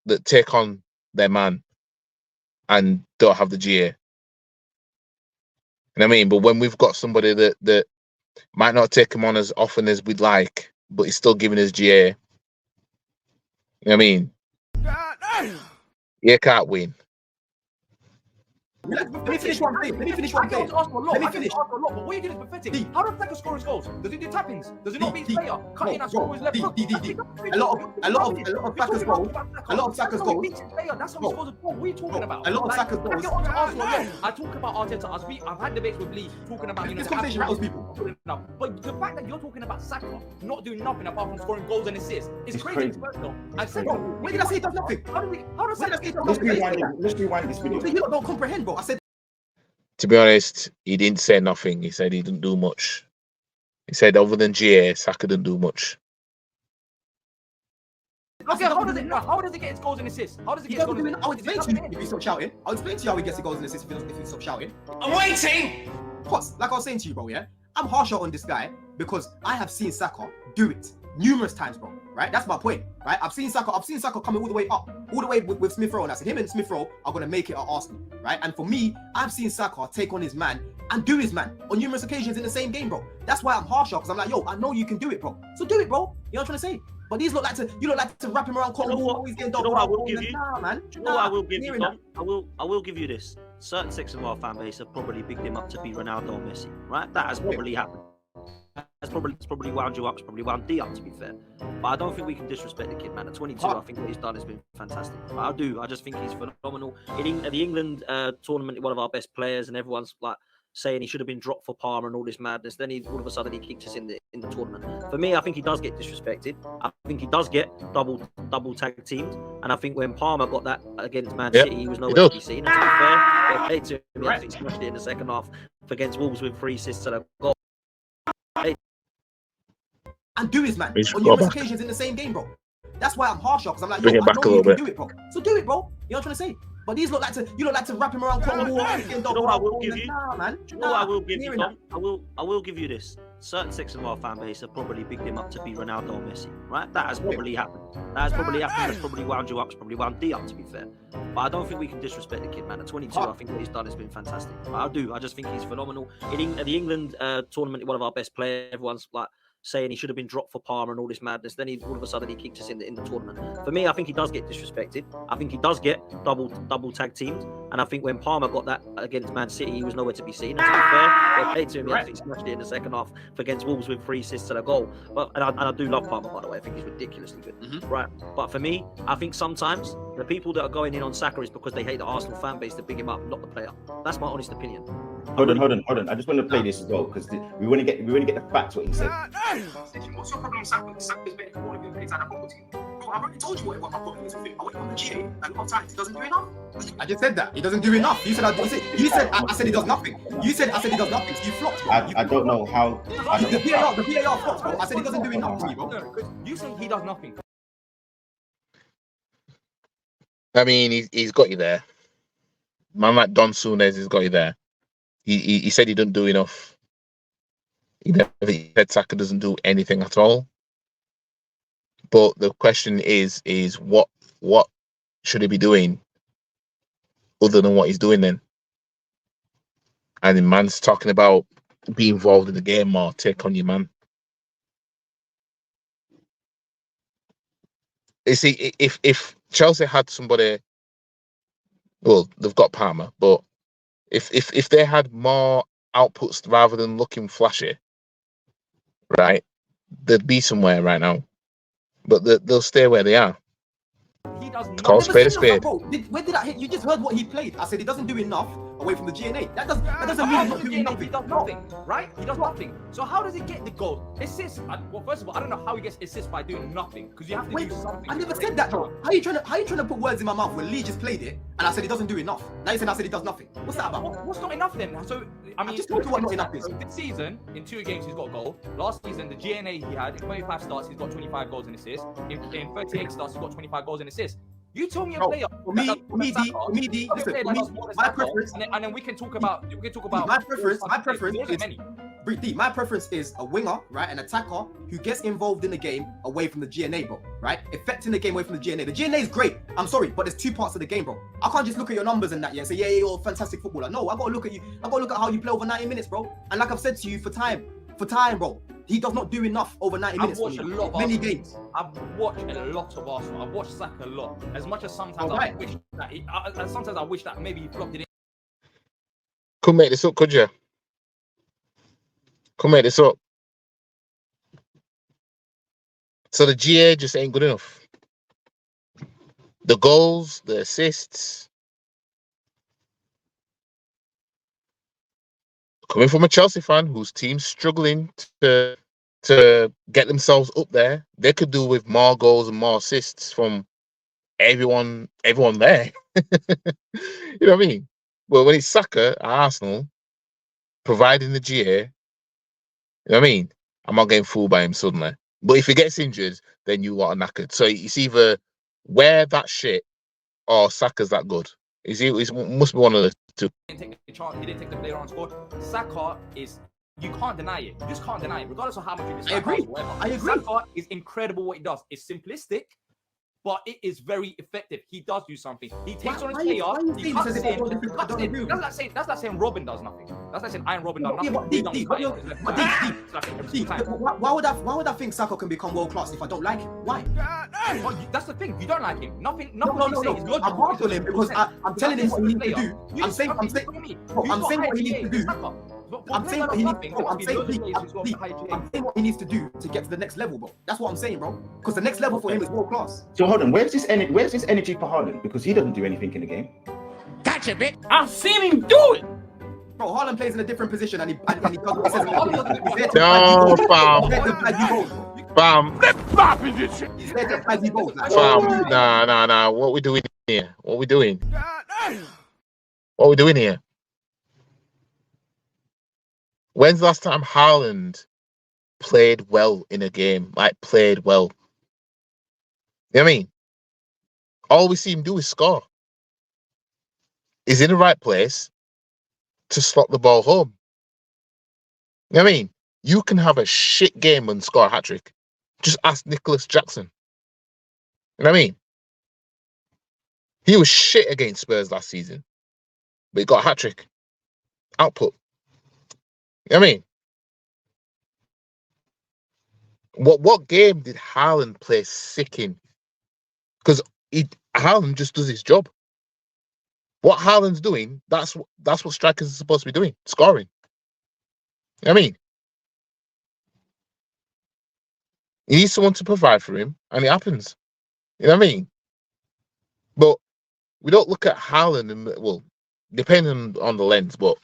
that take on their man and don't have the GA. You know what I mean? But when we've got somebody that might not take him on as often as we'd like, but he's still giving us GA. You know what I mean? You can't win.
Let me finish one thing. Let me finish.
But what are you doing is pathetic. How does Saka score his goals? Does he do tap-ins? Does he not beat his player? Cutting and score his left foot?
A lot of Saka's goals.
That's how he scores a goal. What are you talking about?
A lot of Saka's goals.
I talk about Arteta. I've had debates with Lee talking about
this conversation rattles people.
But the fact that you're talking about Saka not doing nothing apart from scoring goals and assists is crazy. I said,
when did I say he does nothing?
How does Saka say he does
nothing? Let's rewind this video.
You don't comprehend, bro. I said.
To be honest, he didn't say nothing. He said he didn't do much. He said other than GA, Saka didn't do much.
Okay, how does it get his goals and assists? How does it get goals and assists?
I'll explain to you if you stop shouting. I'll explain to you how he gets the goals and assists if you stop shouting.
I'm waiting!
Plus, like I was saying to you, bro, yeah? I'm harsher on this guy because I have seen Saka do it numerous times, bro. Right? That's my point. Right? I've seen Saka coming all the way up, all the way with Smith Rowe. And I said him and Smith Rowe are gonna make it at Arsenal. Right? And for me, I've seen Saka take on his man and do his man on numerous occasions in the same game, bro. That's why I'm harsher, because I'm like, yo, I know you can do it, bro. So do it, bro. You know what I'm trying to say? But these look like to wrap him around. Always getting dog.
I will give you. Nah, man. Do you know what I will give you, Tom? I will give you this. Certain sections of our fan base have probably bigged him up to be Ronaldo or Messi. Right? That has probably happened. It's probably wound you up. It's probably wound D up, to be fair. But I don't think we can disrespect the kid, man. At 22, I think what he's done has been fantastic. But I just think he's phenomenal. In the England tournament, one of our best players, and everyone's like saying he should have been dropped for Palmer and all this madness. Then all of a sudden he kicked us in the tournament. For me, I think he does get disrespected. I think he does get double tag teamed. And I think when Palmer got that against Man City, he was nowhere to be seen. And to be fair, they played to him. I think he smashed it in the second half against Wolves with 3 assists and a goal.
And do his man on numerous occasions in the same game, bro. That's why I'm harsher, because I'm like, yo, I know you can do it, bro. So do it, bro. You know what I'm trying to say? But these look like to wrap him around.
Do you know what I will give you? Nah, man. Do you know what I will give you, Tom? I will give you this. Certain sections of our fan base have probably bigged him up to be Ronaldo or Messi. Right? That has probably happened. That's probably wound you up. It's probably wound D up, to be fair. But I don't think we can disrespect the kid, man. At 22, I think what he's done has been fantastic. But I just think he's phenomenal. In the England tournament, one of our best players. Everyone's like saying he should have been dropped for Palmer and all this madness. Then all of a sudden he kicked us in the tournament. For me, I think he does get disrespected. I think he does get double tag teamed. And I think when Palmer got that against Man City, he was nowhere to be seen. And to be fair, they played to him. He actually smashed it in the second half against Wolves with 3 assists and a goal. But and I do love Palmer, by the way. I think he's ridiculously good. Right. But for me, I think sometimes the people that are going in on Saka is because they hate the Arsenal fan base to big him up, not the player. That's my honest opinion.
Hold on. I just want to play this as well because we want to get the facts what he said.
What's your problem with Saka? Saka's better than all of you plays at a football team. Bro, I've already told you what my problem is with him. I went from the GA and half time. He doesn't do enough. I just said that. He doesn't do enough. You said I said he does nothing. You said I said he does nothing. So you flopped.
I don't know how.
The VAR flopped, bro. I said he doesn't do enough to me, bro.
No, because you say he does nothing.
I mean, he's got you there. Man like Don Sunez has got you there. He said he didn't do enough. He said Saka doesn't do anything at all. But the question is what should he be doing other than what he's doing then? And the man's talking about be involved in the game more, take on your man. You see, if Chelsea had somebody, well, they've got Palmer, but if they had more outputs rather than looking flashy, right, they'd be somewhere right now. But they'll stay where they are.
He does not.
Call spade a spade.
Where did I hit? You just heard what he played. I said he doesn't do enough away from the GNA. That doesn't mean he's not doing enough.
He does nothing, right? He does nothing. So how does he get the goal? Assists. Well, first of all, I don't know how he gets assists by doing nothing because you have to do something.
I never said that, bro. How are you trying to put words in my mouth when Lee just played it and I said he doesn't do enough? Now you said I said he does nothing. What's that about?
What's not enough then? So I mean,
just told you what not enough is.
This season, in 2 games, he's got a goal. Last season, the GNA he had in 25 starts, he's got 25 goals and assists. In 38 starts, he's got 25 goals and assists. You told me a player.
My preference,
and then we can talk about
my preference is a winger, right, an attacker who gets involved in the game away from the GNA, bro, right, affecting the game away from the GNA. The GNA is great. I'm sorry, but there's 2 parts of the game, bro. I can't just look at your numbers and that, and say, yeah, you're a fantastic footballer. No, I gotta look at you. I gotta look at how you play over 90 minutes, bro. And like I've said to you, for time, bro. He does not do enough over 90 minutes.
I've watched a lot of
many
Arsenal.
games.
I've watched a lot of Arsenal. I've watched Saka a lot. As much as sometimes I wish that maybe he flopped it in.
Couldn't make this up, could you? Couldn't make this up. So the GA just ain't good enough. The goals, the assists. Coming from a Chelsea fan whose team's struggling to get themselves up there, they could do with more goals and more assists from everyone there. You know what I mean? Well, when it's Saka at Arsenal providing the GA, you know what I mean? I'm not getting fooled by him suddenly. But if he gets injured, then you lot are knackered. So it's either wear that shit or Saka's that good. It must be one of the two.
He didn't take the player on score. Saka is, you can't deny it. You just can't deny it, regardless of how much you dislike.
I agree.
Saka is incredible what he does. It's simplistic, but it is very effective. He does do something. He takes on his player. He cuts in. That's like saying Robin does nothing. That's like saying Iron Robin does nothing.
Why would I think Saka can become world class if I don't like him? Why?
That's the thing. You don't like him. Nothing.
No. I'm hard on him because I'm telling him what he needs to do. I'm saying what he needs to do. I'm saying what he needs to do. I'm saying what he needs to do to get to the next level, bro. That's what I'm saying, bro. Because the next level for him is world class.
So hold on, where's this energy for Haaland? Because he doesn't do anything in the game.
Gotcha, bitch. I've seen him do it.
Bro, Haaland plays in a different position and he does what he says.
No, fam.
He's there to play the balls.
Fam, nah. What we doing here? What we doing here? When's the last time Haaland played well in a game? Like, played well. You know what I mean? All we see him do is score. He's in the right place to slot the ball home. You know what I mean? You can have a shit game and score a hat-trick. Just ask Nicholas Jackson. You know what I mean? He was shit against Spurs last season, but he got a hat-trick. Output. You know what I mean? What game did Haaland play sick in? Because Haaland just does his job. What Haaland's doing, that's what strikers are supposed to be doing, scoring. You know what I mean? He needs someone to provide for him, and it happens. You know what I mean? But we don't look at Haaland, and well, depending on the lens, but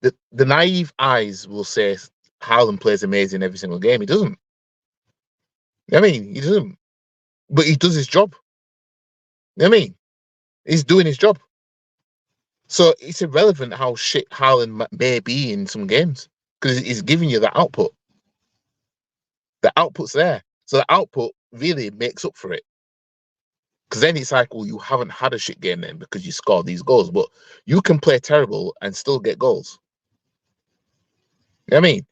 the naive eyes will say Haaland plays amazing every single game. He doesn't. You know what I mean? He doesn't. But he does his job. You know what I mean? He's doing his job. So it's irrelevant how shit Haaland may be in some games because he's giving you that output. The output's there. So the output really makes up for it. Because then it's like, well, you haven't had a shit game then because you scored these goals. But you can play terrible and still get goals. You know what I mean?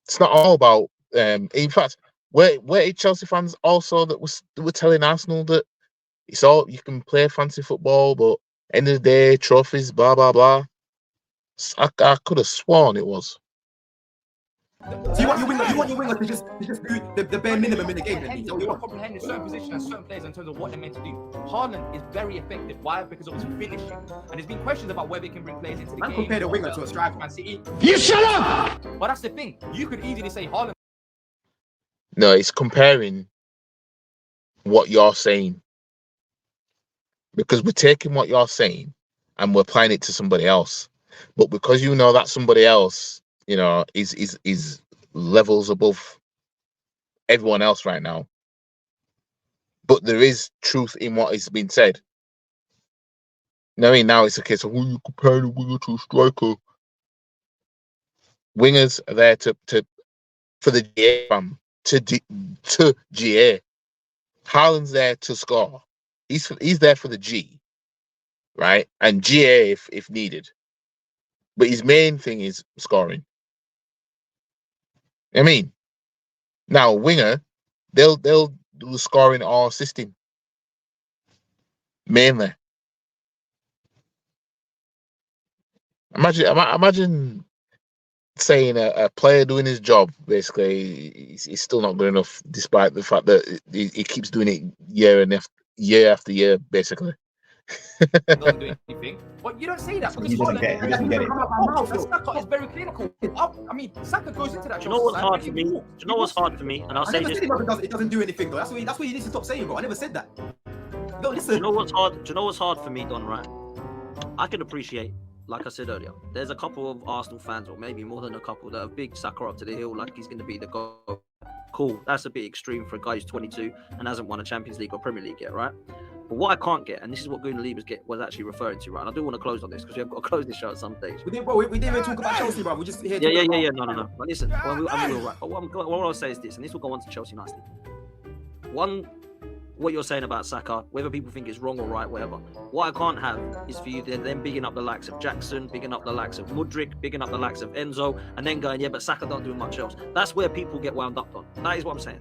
It's not all about... in fact, were Chelsea fans also that were telling Arsenal that it's all you can play fancy football, but end of the day, trophies, blah, blah, blah. I could have sworn it was.
So you want your winger to just do the bare minimum in the game.
You're comprehending certain positions and certain players in terms of what they're meant to do. Haaland is very effective. Why? Because of his finishing. And there's been questions about whether they can bring players into the game.
Compare the winger to a striker.
Man City.
You shut up!
But that's the thing. You could easily say Haaland.
No, it's comparing what you're saying. Because we're taking what you're saying and we're applying it to somebody else. But because you know that somebody else, you know, is levels above everyone else right now. But there is truth in what is being said. You know what I mean? Now it's a case of who you compare a winger to a striker. Wingers are there for the GA fam, to GA. Haaland's there to score. He's there for the G, right? And GA if needed. But his main thing is scoring. I mean, now winger, they'll do scoring or assisting. Mainly. Imagine saying a player doing his job, basically, he's still not good enough, despite the fact that he keeps doing it year after year, basically.
Doesn't do anything. But you don't say that because
He doesn't get it.
Saka is very clinical. I mean, Saka goes into that.
Do you know what's hard for me? Do you know what's hard for me? And I'll say this.
It doesn't do anything though. That's what you need to stop saying, bro. I never said that. No, listen.
Do you know what's hard? Do you know what's hard for me, Don? Right? I can appreciate, like I said earlier, there's a couple of Arsenal fans, or maybe more than a couple, that have big Saka up to the hill, like he's going to be the goal. Cool. That's a bit extreme for a guy who's 22 and hasn't won a Champions League or Premier League yet, right? But what I can't get, and this is what Gunnar Liebers was actually referring to, right? And I do want to close on this because we have got to close this show at some stage.
We didn't even talk about Chelsea, bro. We just here.
Yeah. No. But listen, we're right. But what I'll say is this, and this will go on to Chelsea nicely. One, what you're saying about Saka, whether people think it's wrong or right, whatever. What I can't have is for you then bigging up the likes of Jackson, bigging up the likes of Mudryk, bigging up the likes of Enzo, and then going, yeah, but Saka don't do much else. That's where people get wound up on. That is what I'm saying.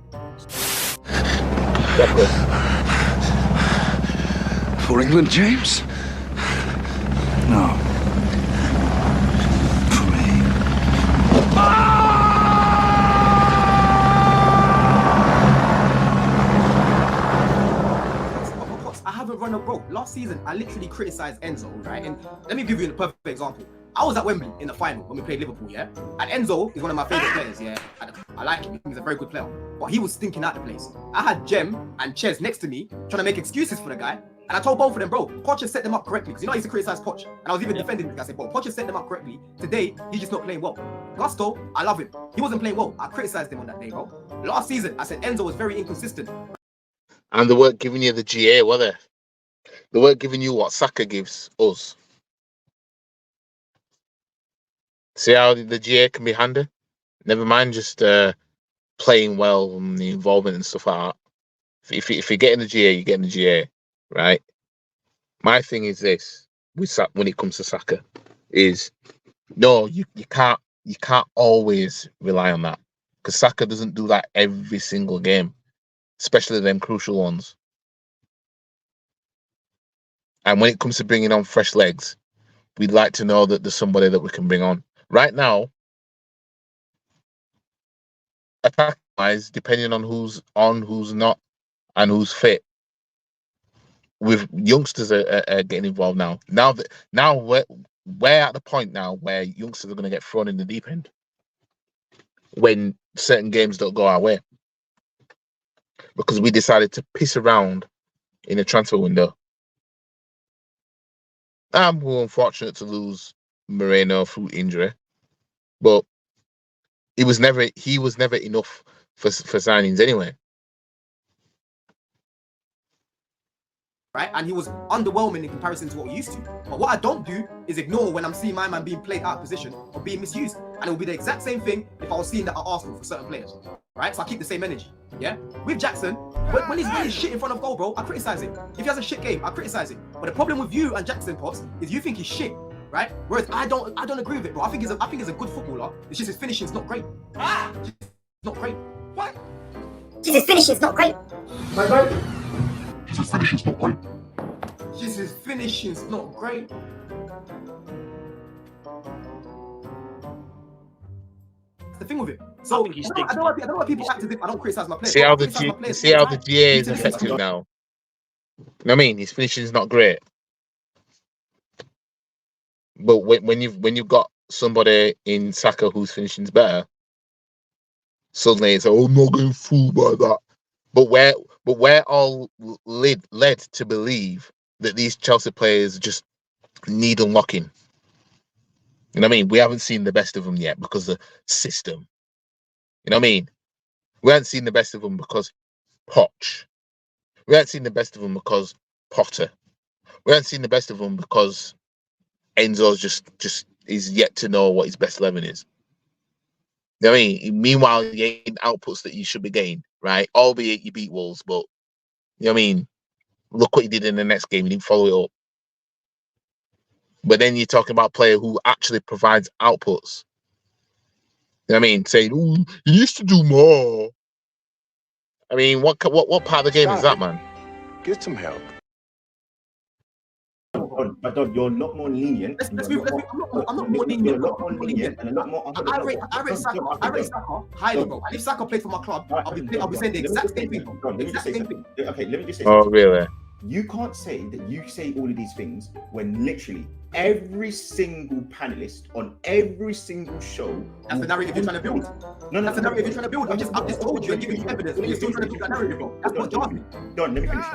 For England, James? No. For me.
I haven't run a bro. Last season, I literally criticized Enzo, right? And let me give you a perfect example. I was at Wembley in the final when we played Liverpool, yeah? And Enzo is one of my favorite players, yeah? I like him. He's a very good player. But he was stinking out the place. I had Jem and Ches next to me trying to make excuses for the guy. And I told both of them, bro, Poch has set them up correctly. Because you know I used to criticize Poch. And I was even defending him. I said, bro, Poch has set them up correctly. Today, he's just not playing well. Gusto, I love him. He wasn't playing well. I criticized him on that day, bro. Last season, I said Enzo was very inconsistent.
And they weren't giving you the GA, were they? They weren't giving you what Saka gives us. See how the GA can be handy? Never mind just playing well and the involvement and stuff like that. If you're getting the GA, you're getting the GA, right? My thing is this, when it comes to Saka, is no, you can't always rely on that. Because Saka doesn't do that every single game, especially them crucial ones. And when it comes to bringing on fresh legs, we'd like to know that there's somebody that we can bring on. Right now, attack wise, depending on who's on, who's not, and who's fit, with youngsters are getting involved now. Now we're at the point now where youngsters are going to get thrown in the deep end when certain games don't go our way, because we decided to piss around in a transfer window. We're unfortunate to lose Moreno through injury, but he was never enough for signings anyway.
Right, and he was underwhelming in comparison to what we used to. But what I don't do is ignore when I'm seeing my man being played out of position or being misused. And it will be the exact same thing if I was seeing that at Arsenal for certain players. Right, so I keep the same energy. Yeah, with Jackson, when he's shit in front of goal, bro, I criticize him. If he has a shit game, I criticize him. But the problem with you and Jackson, Pops, is you think he's shit, right? Whereas I don't agree with it, bro. I think he's a good footballer. It's just his finishing's not great. It's not great. What?
Just his finishing's not great.
My bad.
His finishing's not great.
Just his finishing's not great. That's the thing with it. So I don't know why people act as if I don't criticize my players.
See how the GA is effective now. You know what I mean? His finishing's not great, but when you've got somebody in Saka whose finishing's better, suddenly it's I'm not getting fooled by that. But we're all led to believe that these Chelsea players just need unlocking. You know what I mean? We haven't seen the best of them yet because of the system. You know what I mean? We haven't seen the best of them because Poch. We haven't seen the best of them because Potter. We haven't seen the best of them because Enzo's just is yet to know what his best 11 is. You know what I mean? Meanwhile, you ain't outputs that you should be getting, right? Albeit you beat Wolves, but you know what I mean? Look what he did in the next game. He didn't follow it up. But then you're talking about a player who actually provides outputs. You know what I mean? Saying, "Oh, he used to do more." I mean, what part of the game is that, man?
Get some help.
But you're a lot more lenient.
I'm not more lenient.
You're a lot more lenient and a lot more.
I rate Saka highly, bro. And if Saka played for my club, I'll be saying the exact same thing.
Okay, let me just say.
Oh, really?
You can't say that you say all of these things when literally every single panelist on every single show.
That's the narrative you're trying to build. That's the narrative you're trying to build. I've just told you and given you evidence, and you're still trying to build that narrative, bro. That's what jarred me.
Don, let me finish.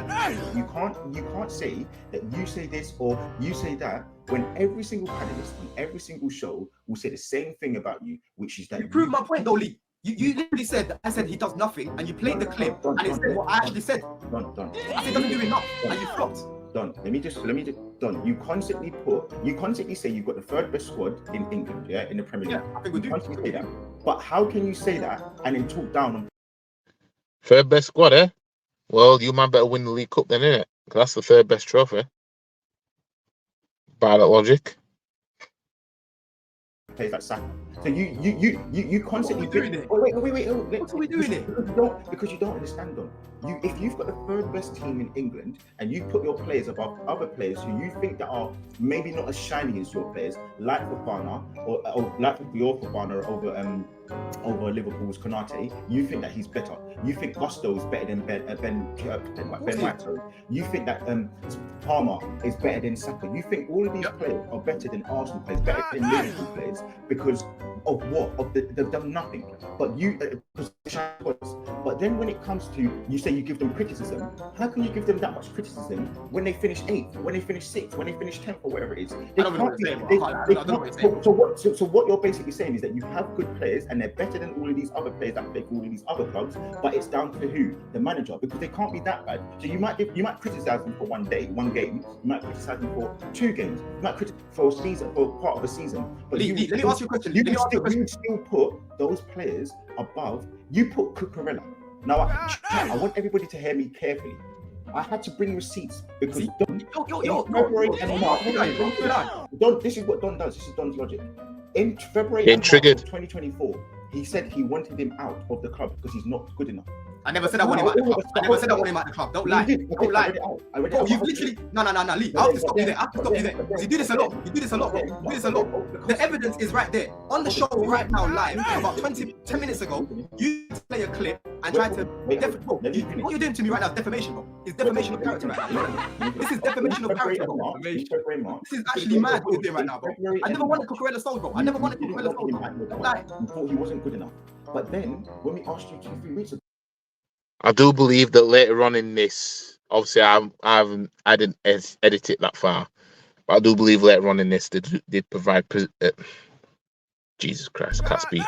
You can't say that you say this or you say that when every single panelist on every single show will say the same thing about you, which is that
you prove my point, though, Lee. You literally said that I said he does nothing, and you played the clip, and it said what I actually said.
Don.
I said he doesn't do enough, and you flopped.
Don, let me just Don, you constantly say you've got the third best squad in England, yeah, in the Premier League.
Yeah, I think we do.
Say that. But how can you say that and then talk down on
third best squad, eh? Well, you might better win the League Cup then, innit? Because that's the third best trophy. By that logic.
Plays like Saka. So you constantly
doing it.
Wait.
What are we doing it?
Because you don't understand them. If you've got the third best team in England and you put your players above other players who you think that are maybe not as shiny as your players, like Fofana or like your Fofana over Liverpool's Konate, you think that he's better. You think Gusto is better than Ben White. You think that Palmer is better than Saka. You think all of these players are better than Arsenal players, better than Liverpool players because of what? They've done nothing. But but then when it comes to you say you give them criticism, how can you give them that much criticism when they finish 8th, when they finish 6th, when they finish 10th or whatever it is? So what you're basically saying is that you have good players and they're better than all of these other players that play for all of these other clubs, but it's down to who? The manager, because they can't be that bad. So you might criticize them for one game, you might criticize them for 2 games, you might criticize for a season, for part of a season. But
let me ask you a question.
You still put those players above. You put Cucurella. Now I want everybody to hear me carefully. I had to bring receipts because February and March. Don, this is what Don does. This is Don's logic. In February and March 2024, he said he wanted him out of the club because he's not good enough.
I never said I want him at the club. I never said I want him at the club. Don't lie. Don't lie. Bro, you've literally no, Lee. I have to stop you there. I have to stop you there. Because you do this a lot. You do this a lot, bro. You do this a lot. The evidence is right there on the show right now, live. About 10 minutes ago, you play a clip and try to. Bro, what you're doing to me right now is defamation, bro. It's defamation of character right now. This is defamation of character, bro. This is actually mad what you're doing right now, bro. I never wanted Cucurella sold, bro. I never wanted Cucurella sold, bro. Don't lie.
You thought he wasn't good enough. But then, when we asked you 2-3 weeks ago,
I do believe that later on in this, obviously I didn't edit it that far, but I do believe later on in this they did provide. Jesus Christ, can't speak.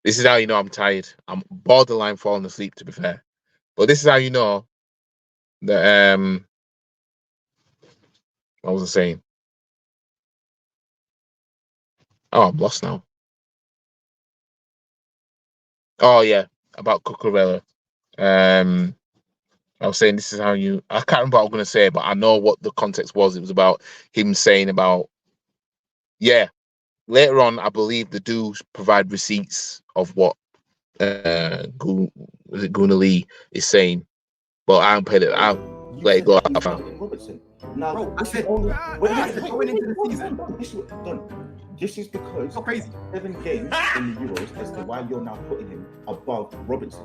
This is how you know I'm tired. I'm borderline falling asleep, to be fair. But this is how you know that what was I saying? Oh, I'm lost now. Oh yeah, about Cucurella. I was saying this is how you. I can't remember what I was going to say, but I know what the context was. It was about him saying about, yeah. Later on, I believe they do provide receipts of what Guna Lee is saying, but I haven't paid it out. Let it go.
Robertson. Now,
Bro, I said going into the season.
This is because
so crazy.
7 games in the Euros as to why you're now putting him above Robertson.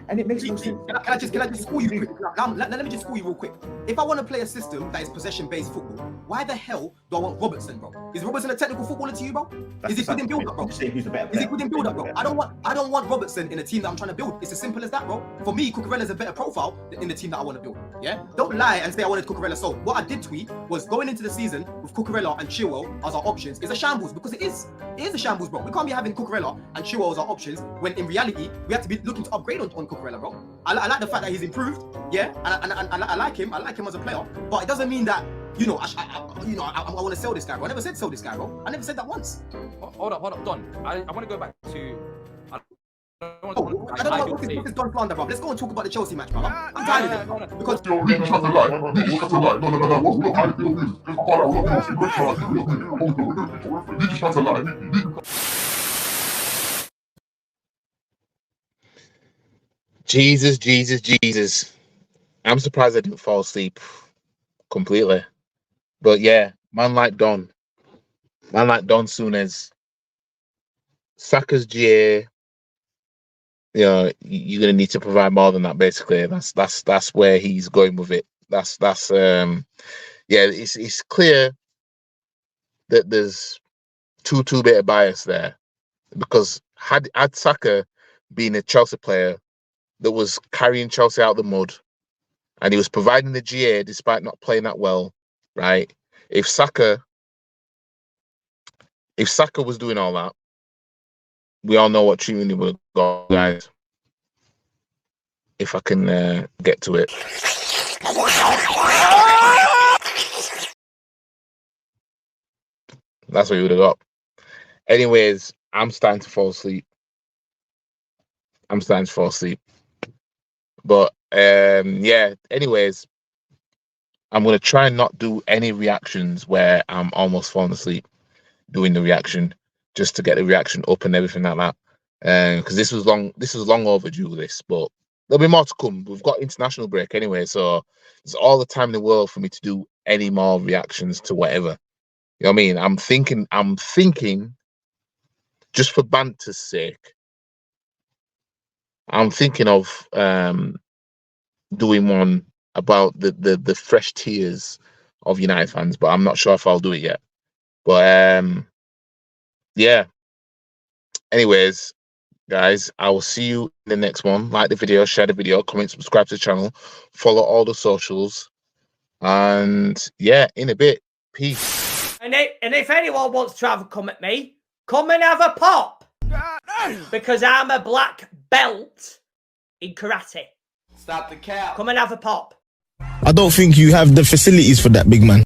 And it makes no sense.
Can I just school you quick? Let me just school you real quick. If I want to play a system that is possession-based football, why the hell do I want Robertson, bro? Is Robertson a technical footballer to you, bro? Is he good in build-up, bro? Is he good in build-up, bro? I don't want Robertson in a team that I'm trying to build. It's as simple as that, bro. For me, Cucurella's a better profile in the team that I want to build. Yeah? Don't lie and say I wanted Cucurella sold. What I did tweet was going into the season with Cucurella and Chilwell as our options is a shambles, because it is a shambles, bro. We can't be having Cucurella and Chilwell as our options when in reality we have to be looking to upgrade on Cucurella, bro. I like the fact that he's improved, yeah, and I like him. I like him as a player, but it doesn't mean that I want to sell this guy, bro. I never said sell this guy, bro. I never said that once.
Hold up, Don. I want to go back to.
I don't know what this Don Flander, bro. Let's go and talk about the Chelsea match, bro. I'm tired of it because.
Jesus. I'm surprised I didn't fall asleep completely. But yeah, man like Don Souness, Saka's GA, you know, you're gonna need to provide more than that. Basically, that's where he's going with it. That's yeah. It's clear that there's too bit of bias there, because had Saka been a Chelsea player that was carrying Chelsea out of the mud, and he was providing the GA despite not playing that well, right? If Saka was doing all that, we all know what treatment he would have got, guys. If I can get to it. That's what he would have got. Anyways, I'm starting to fall asleep. But yeah, anyways, I'm going to try and not do any reactions where I'm almost falling asleep doing the reaction, just to get the reaction up and everything like that. Because this was long overdue, but there'll be more to come. We've got international break anyway, so it's all the time in the world for me to do any more reactions to whatever. You know what I mean? I'm thinking, just for banter's sake, I'm thinking of doing one about the fresh tears of United fans, but I'm not sure if I'll do it yet. But yeah. Anyways, guys, I will see you in the next one. Like the video, share the video, comment, subscribe to the channel, follow all the socials, and yeah, in a bit. Peace.
And if anyone wants to have a come at me, come and have a pop, because I'm a black belt in karate.
Stop the cap.
Come and have a pop.
I don't think you have the facilities for that, big man.